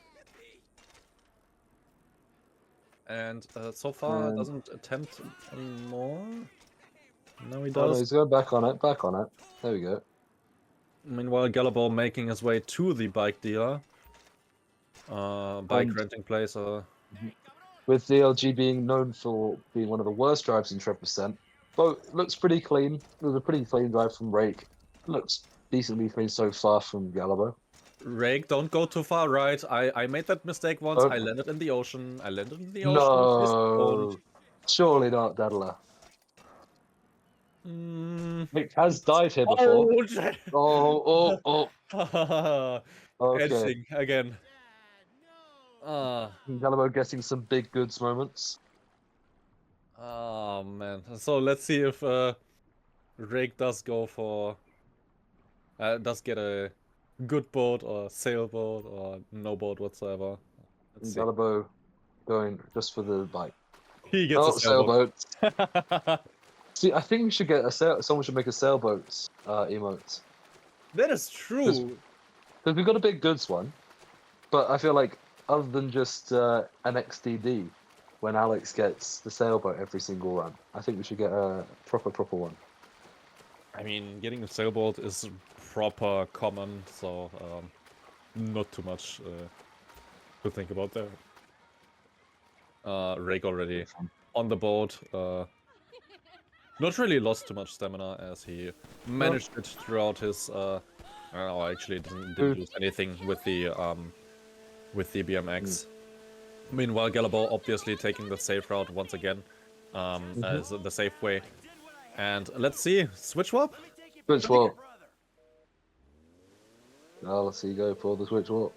And so far doesn't attempt anymore. No, he Oh, no, does. he's going back on it. There we go. Meanwhile, Galllabo making his way to the bike dealer. Bike renting place. With DLG being known for being one of the worst drives in Trevor percent, but looks pretty clean. It was a pretty clean drive from Rake. Looks decently clean so far from Galllabo. Rake, don't go too far right. I made that mistake once. Oh. I landed in the ocean. No, surely not, Daddler. Rake has died here before. Oh. Okay. Edging again. Galllabo getting some big goods moments. Oh man. So let's see if Rake does go for does get a good boat or sailboat or no boat whatsoever. Let's see. Galllabo going just for the bike. He gets a sailboat. See, I think we should get someone should make a sailboat emote. That is true. Because we've got a big goods one, but I feel like other than just an XDD, when Alex gets the sailboat every single run, I think we should get a proper one. I mean, getting a sailboat is proper common, so not too much to think about there. Rake already on the boat. Not really lost too much stamina as he managed it throughout his. Actually didn't lose anything with the BMX. Meanwhile, Galllabo obviously taking the safe route once again, as the safe way. And let's see, switch swap? Switch what? Now let's see, go for the switch what?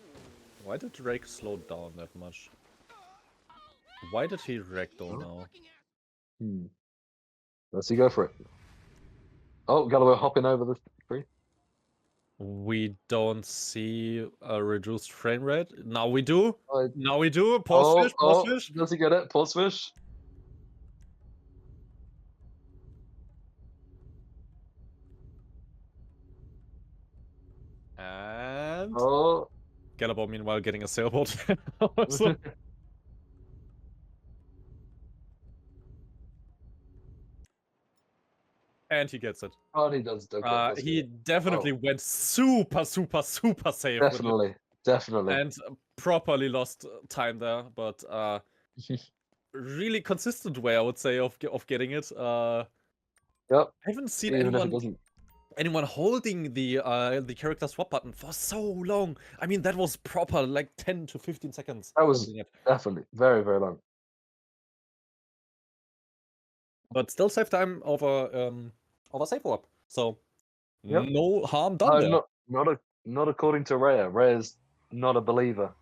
Why did Rake slow down that much? Why did he ragdoll now? Let's see, go for it. Oh, Galllabo hopping over the tree. We don't see a reduced frame rate. Now we do. Oh, Now we do. Pause fish, pause fish. Does he get it? Pause fish. And Oh. Galllabo meanwhile getting a sailboat. Also. And he gets it. Oh, he does. He definitely went super safe. Definitely. And properly lost time there, but really consistent way, I would say, of getting it. Yep. I haven't seen Even if it doesn't. anyone holding the character swap button for so long. I mean, that was proper, like 10 to 15 seconds. That was definitely very, very long. But still save time over safe warp. So Yep. no harm done there. Not according to Rhea. Rhea's not a believer.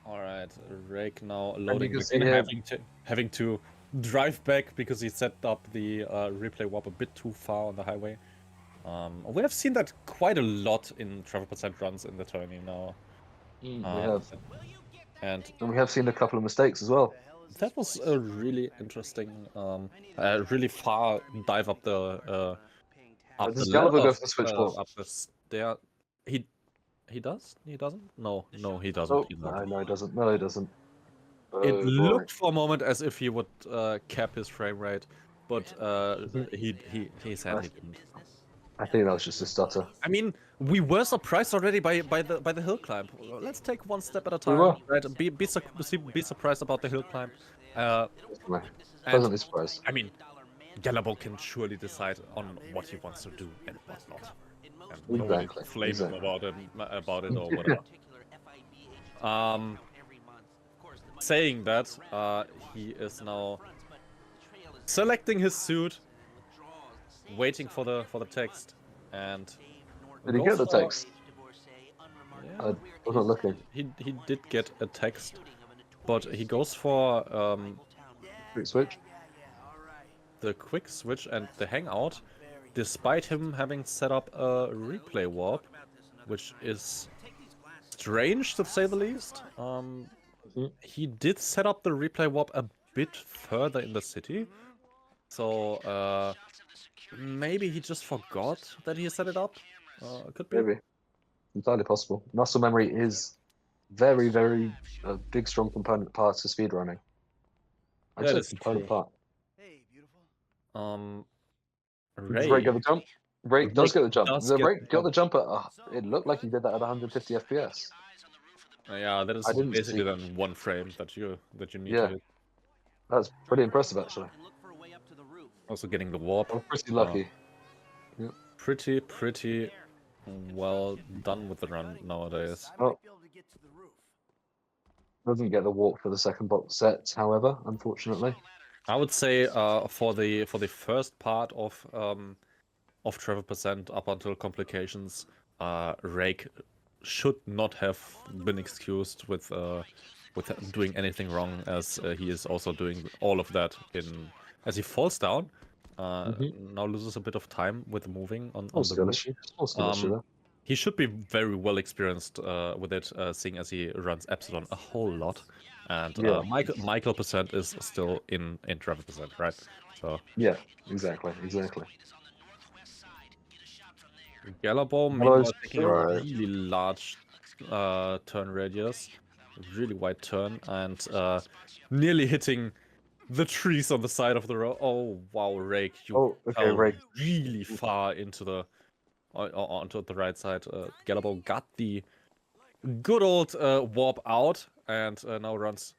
All right, Rake now loading can again, see having to drive back because he set up the replay warp a bit too far on the highway. We have seen that quite a lot in Trevor % runs in the tourney now. We have. And we have seen a couple of mistakes as well. that was a really interesting, really far dive up the Does Galllabo go for the switch up the stair. He does? He doesn't? No, he doesn't. Oh, He's not. no, he doesn't. No, he doesn't. It looked for a moment as if he would cap his frame rate, but he said he didn't. I think that was just a stutter. I mean, we were surprised already by the hill climb. Let's take one step at a time. We were. Right? Be surprised about the hill climb. Pleasantly surprised. I mean, Galllabo can surely decide on what he wants to do and what not. And nobody flame him about it or whatever. Saying that, he is now selecting his suit, waiting for the text, and did he get the text? Yeah, I wasn't looking. he did get a text, but he goes for Quick switch. the quick switch and the hangout, despite him having set up a replay warp, which is strange to say the least. He did set up the replay warp a bit further in the city, so maybe he just forgot that he set it up. Could be. Maybe. Entirely possible. Muscle memory is very, very a big, strong component part to speedrunning. That is component true. part. Ray. Rake get the jump. Rake does get the jump. does The get Rake the got the jump at. It looked like he did that at 150 FPS. Yeah, that is I didn't basically see- then one frame that you need Yeah. to hit. That's pretty impressive, actually. Also getting the warp. I'm pretty lucky. Pretty well done with the run nowadays. Oh. Doesn't get the warp for the second box set, however, unfortunately. I would say for the first part of Trevor % up until complications, Rake should not have been excused with doing anything wrong, as he is also doing all of that as he falls down. Now loses a bit of time with moving on the Skill roof. issue. Small skill issue there. He should be very well experienced with it, seeing as he runs Epsilon a whole lot. And Yeah. Michael % is still in Trevor %, right? So Yeah, exactly. Galllabo meanwhile taking a right. really large turn radius, really wide turn, and nearly hitting the trees on the side of the road. Oh wow, Rake, you fell Rake. really far into onto the right side. Galllabo got the good old warp out, and now runs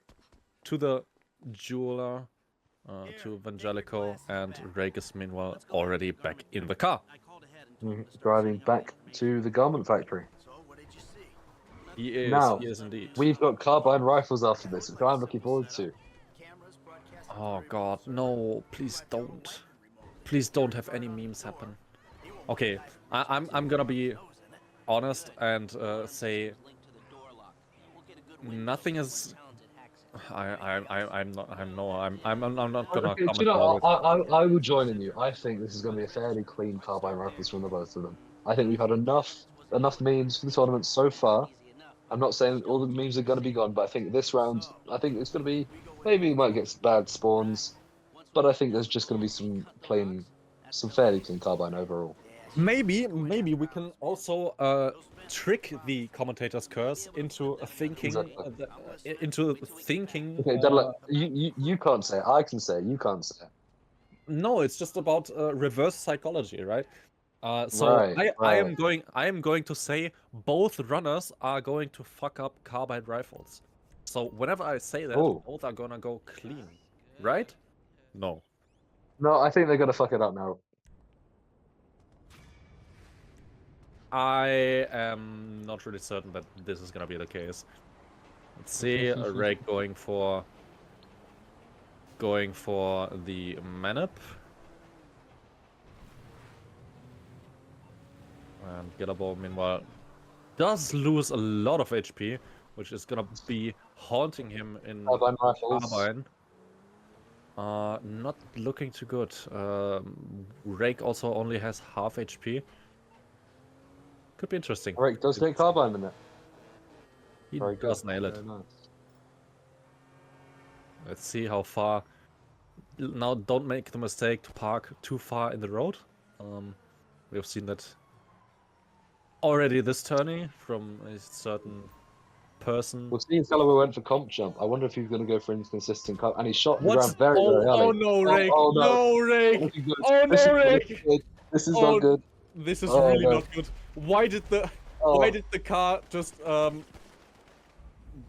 to the jeweler, to Evangelico, and Rake is meanwhile already back in the car. Driving back to the garment factory. He is. Now, He is indeed. we've got carbine rifles after this, which I'm looking forward to. Oh god, no! Please don't. Please don't have any memes happen. Okay, I'm gonna be honest and say nothing is. I'm not not gonna Okay, do comment you know, more with. I will join in you. I think this is going to be a fairly clean carbine rifles from the both of them. I think we've had enough memes for the tournament so far. I'm not saying all the memes are going to be gone, but I think this round, I think it's going to be, maybe we might get some bad spawns, but I think there's just going to be some fairly clean carbine overall. Maybe we can also trick the commentator's curse into thinking Okay, Dedla, you can't say it. I can say it. You can't say it. No, it's just about reverse psychology, right? So Right, I am going to say both runners are going to fuck up carbide rifles. So whenever I say that, Oh. both are gonna go clean, right? No. No, I think they're going to fuck it up now. I am not really certain that this is gonna be the case. Let's see, Rake going for the manip. And Galllabo, meanwhile, does lose a lot of HP, which is gonna be haunting him in Carbine rifles. Carbine. Not looking too good. Rake also only has half HP. Could be interesting. Rake does get carbine in it. He Very does good. nail it. Very nice. Let's see how far. Now, don't make the mistake to park too far in the road. We have seen that already this tourney from a certain person. Well, seeing Galllabo went for comp jump, I wonder if he's going to go for inconsistent comp, and he shot the What's... ground very, very early. Oh no, Rake! Oh, no. No, Rake! Looking good. Oh This no, is Rake! good. This is Oh, not good. This is Oh, really no. not good. Why did the car just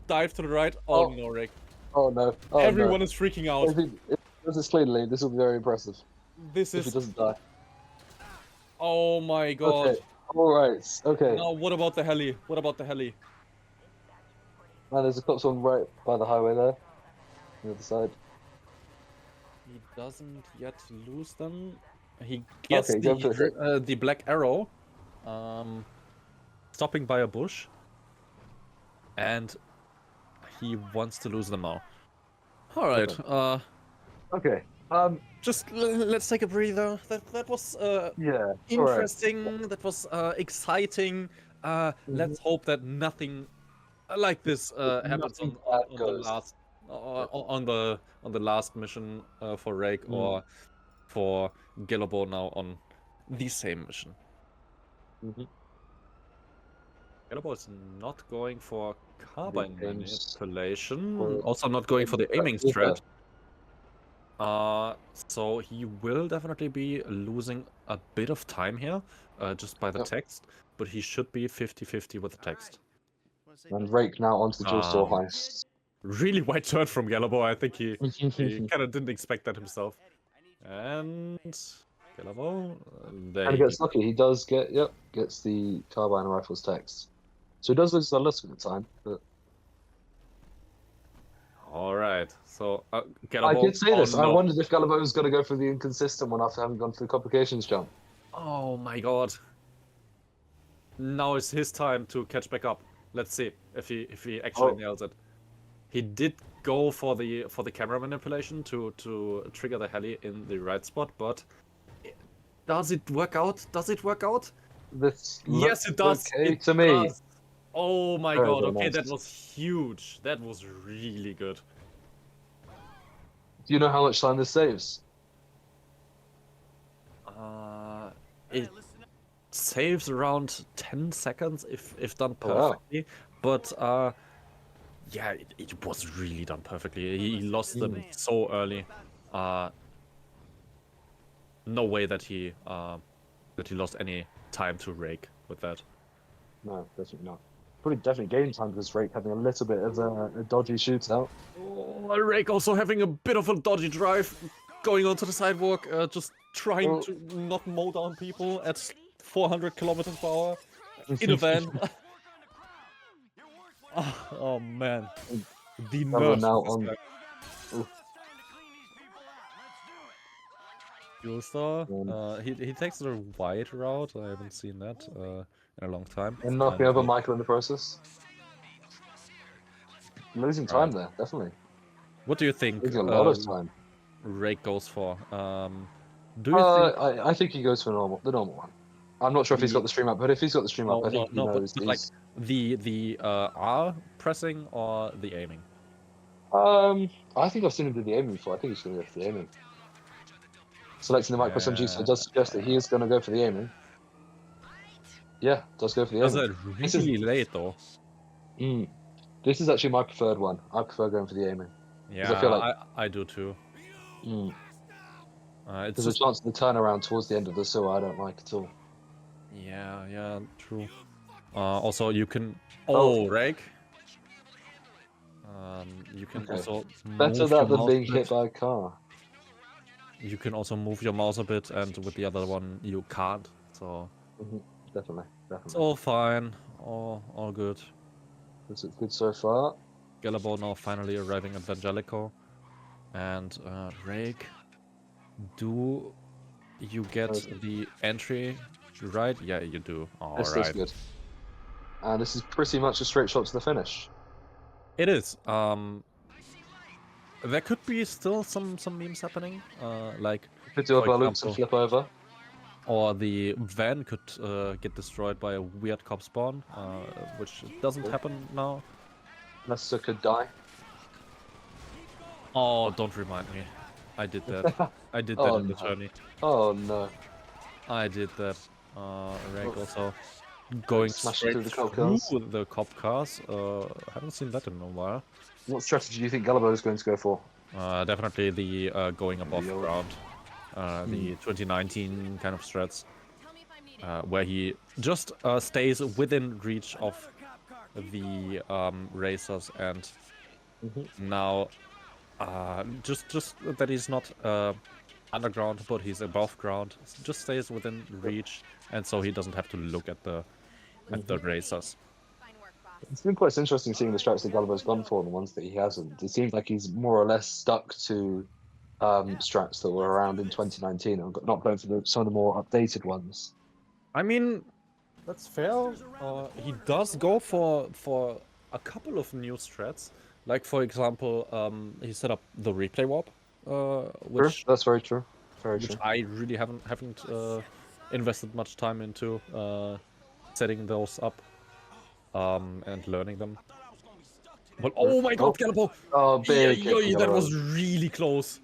dive to the right? Oh, no, Rake! Oh no! Oh, Everyone is freaking out. If this is clean lead, this will be very impressive. This If he is. doesn't die. Oh my god! Okay. All right. Okay. Now, what about the heli? What about the heli? Man, there's a cops on right by the highway there. On the other side. He doesn't yet lose them. He gets Okay, go for it. the black arrow, stopping by a bush, and he wants to lose them now. All right. Okay. Just let's take a breather. That was Yeah. interesting. That was exciting. Let's hope that nothing like this happens Nothing on bad the goes. last on the last mission for Rake or for Galllabo now on the same mission. Galllabo is not going for carbine manipulation. Also not going for the aiming strat. So he will definitely be losing a bit of time here, just by the text, but he should be 50-50 with the text. And Rake now onto the dual store heist. Really wide turn from Galllabo. I think he kind of didn't expect that himself. And Galllabo, And he gets lucky. He does gets the carbine and rifles text. So he does lose a little bit of time, but all right. So Galllabo. I did say this. Oh, I no. wondered if Galllabo was going to go for the inconsistent one after having gone for the complications jump. Oh my god. Now is his time to catch back up. Let's see if he actually nails it. He did go for the camera manipulation to trigger the heli in the right spot, but does it work out? Does it work out? Yes, it does. Okay it to me. does. Oh my god. Okay, nice. that was huge. That was really good. Do you know how much time this saves? It saves around 10 seconds if done Oh, wow. perfectly, but yeah, it was really done perfectly. He lost them so early. No way that he lost any time to Rake with that. No, definitely not. Probably definitely game time because Rake having a little bit of a dodgy shootout. Oh, Rake also having a bit of a dodgy drive, going onto the sidewalk, just trying to not mow down people at 400 kilometers per hour in a van. Oh man. The Trevor nerves now of this on. guy. Oof. Jyls, he takes the wide route. I haven't seen that in a long time. And knocking over uh, Michael in the process. Losing time Right. there, definitely. What do you think Losing a lot of time. Rake goes for? Do you think I think he goes for the normal one. I'm not sure if he's got the stream up, but if he's got the stream up, I think he no, knows but like he's. the R pressing or the aiming? I think I've seen him do the aiming before. I think he's going to go for the aiming. Selecting the micro SMG, so it does suggest that he is going to go for the aiming. Yeah, does go for the Does aiming. it really late though? This is actually my preferred one. I prefer going for the aiming. Yeah, I feel like I do too. It's there's just, a chance of the turnaround towards the end of the sewer I don't like at all. yeah, true. Also, you can. Oh. Rake. You can Okay. also Better move that your than mouse being a hit bit. by a car. You can also move your mouse a bit, and with the other one you can't. So Definitely. it's all fine, all good. This is good so far. Galllabo now finally arriving at Vangelico, and Rake. Do you get the entry right? Yeah, you do. All This right. is good. And this is pretty much a straight shot to the finish. It is. There could be still some memes happening. Like Could do a for balloons and example, flip over. or the van could get destroyed by a weird cop spawn, which doesn't happen now. Lester could die. Oh, don't remind me. I did that. I did that in the journey. Oh no. I did that. Rake also going Smashing straight through the cop through cars. the cop cars. Haven't seen that in a while. What strategy do you think Galllabo is going to go for? Definitely the going above The old- ground. The 2019 kind of strats. Where he just stays within reach of the racers, and now just that he's not underground, but he's above ground. Just stays within reach, and so he doesn't have to look at the racers. It's been quite interesting seeing the strats that Gallabo's gone for and the ones that he hasn't. It seems like he's more or less stuck to strats that were around in 2019 and not going for some of the more updated ones. I mean, that's fair. He does go for a couple of new strats. Like for example, he set up the replay warp, which True. That's very true. Very true. I really haven't invested much time into setting those up and learning them. But oh my god, Galllabo! Oh, big hit from That Galllabo. was really close.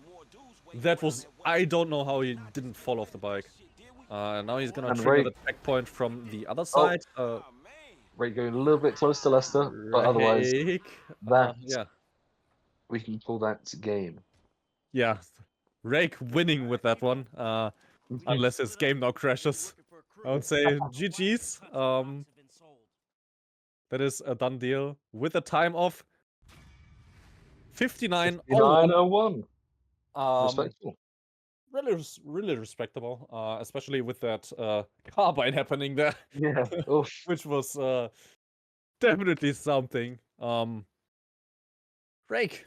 That was. I don't know how he didn't fall off the bike. Now he's gonna And trigger Rake- the checkpoint from the other side. Rake going a little bit close to Leicester, but otherwise Rake, that yeah. we can call that game. Yeah, Rake winning with that one. Unless his game now crashes, I would say GG's. That is a done deal with a time of 59:01. 901. Respectable. Really respectable. Especially with that carbine happening there. Yeah. Oof. Which was definitely something. Rake,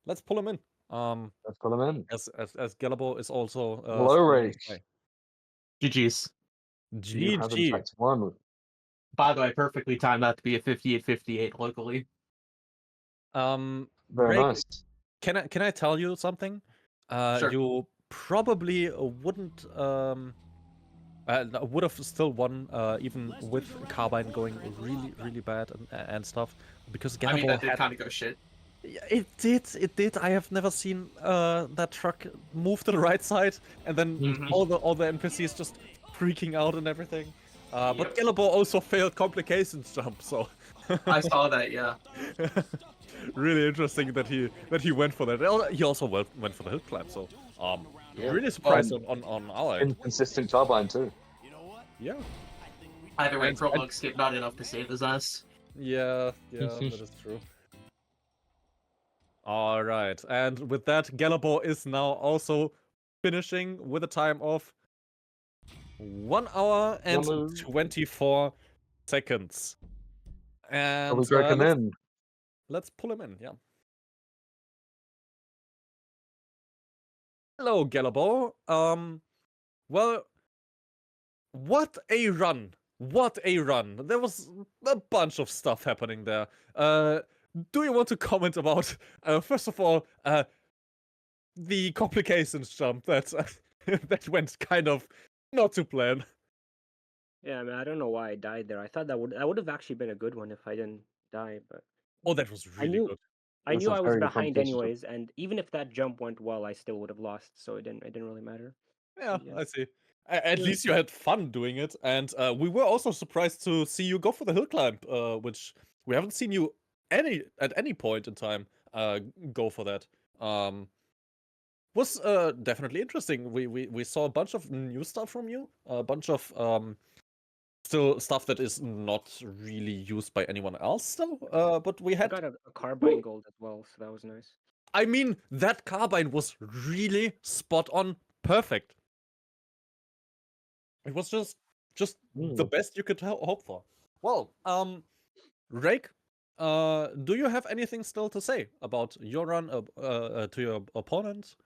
let's pull him in. Let's pull him in. As Galllabo is also Hello, Rake. GG's. You have in GG. fact won. By the way, perfectly timed that to be a 58-58 locally. Very Rake, nice. Can I tell you something? Sure. You probably wouldn't would have still won even with carbine going really bad and stuff, because I mean, Galllabo that did had. kind of go shit. Yeah, it did. I have never seen that truck move to the right side, and then all the NPCs just freaking out and everything. But Yep. Galllabo also failed complications jump, so I saw that, yeah. really interesting that he went for that. He also went for the hill climb, so really surprised on our end. Inconsistent carbine too. Yeah, Either way, And- prologue skip not enough to save his ass. yeah, that is true. All right, and with that, Galllabo is now also finishing with a time of 1 hour and 24 seconds. Shall we And drag him in? let's pull him in, yeah. Hello, Galllabo. Well, what a run. What a run. There was a bunch of stuff happening there. Do you want to comment about, first of all, the complications jump that that went kind of not to plan? Yeah, I mean, I don't know why I died there. I thought that would have actually been a good one if I didn't die, but Oh, that was I really knew good. I That's knew a I was very good behind competition. anyways, and even if that jump went well, I still would have lost, so it didn't really matter. Yeah, Yeah. I see. At Yeah. least you had fun doing it, and we were also surprised to see you go for the hill climb, which we haven't seen you at any point in time go for that. Was definitely interesting. We saw a bunch of new stuff from you, a bunch of still stuff that is not really used by anyone else still. But we I had, got a carbine gold as well, so that was nice. I mean, that carbine was really spot on, perfect. It was just the best you could hope for. Well, Rake, do you have anything still to say about your run to your opponent?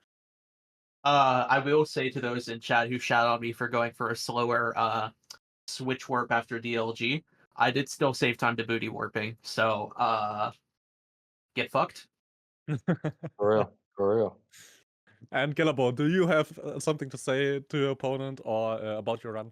I will say to those in chat who shout on me for going for a slower switch warp after DLG, I did still save time to booty warping, so get fucked. For real. For real. And Galllabo, do you have something to say to your opponent or about your run?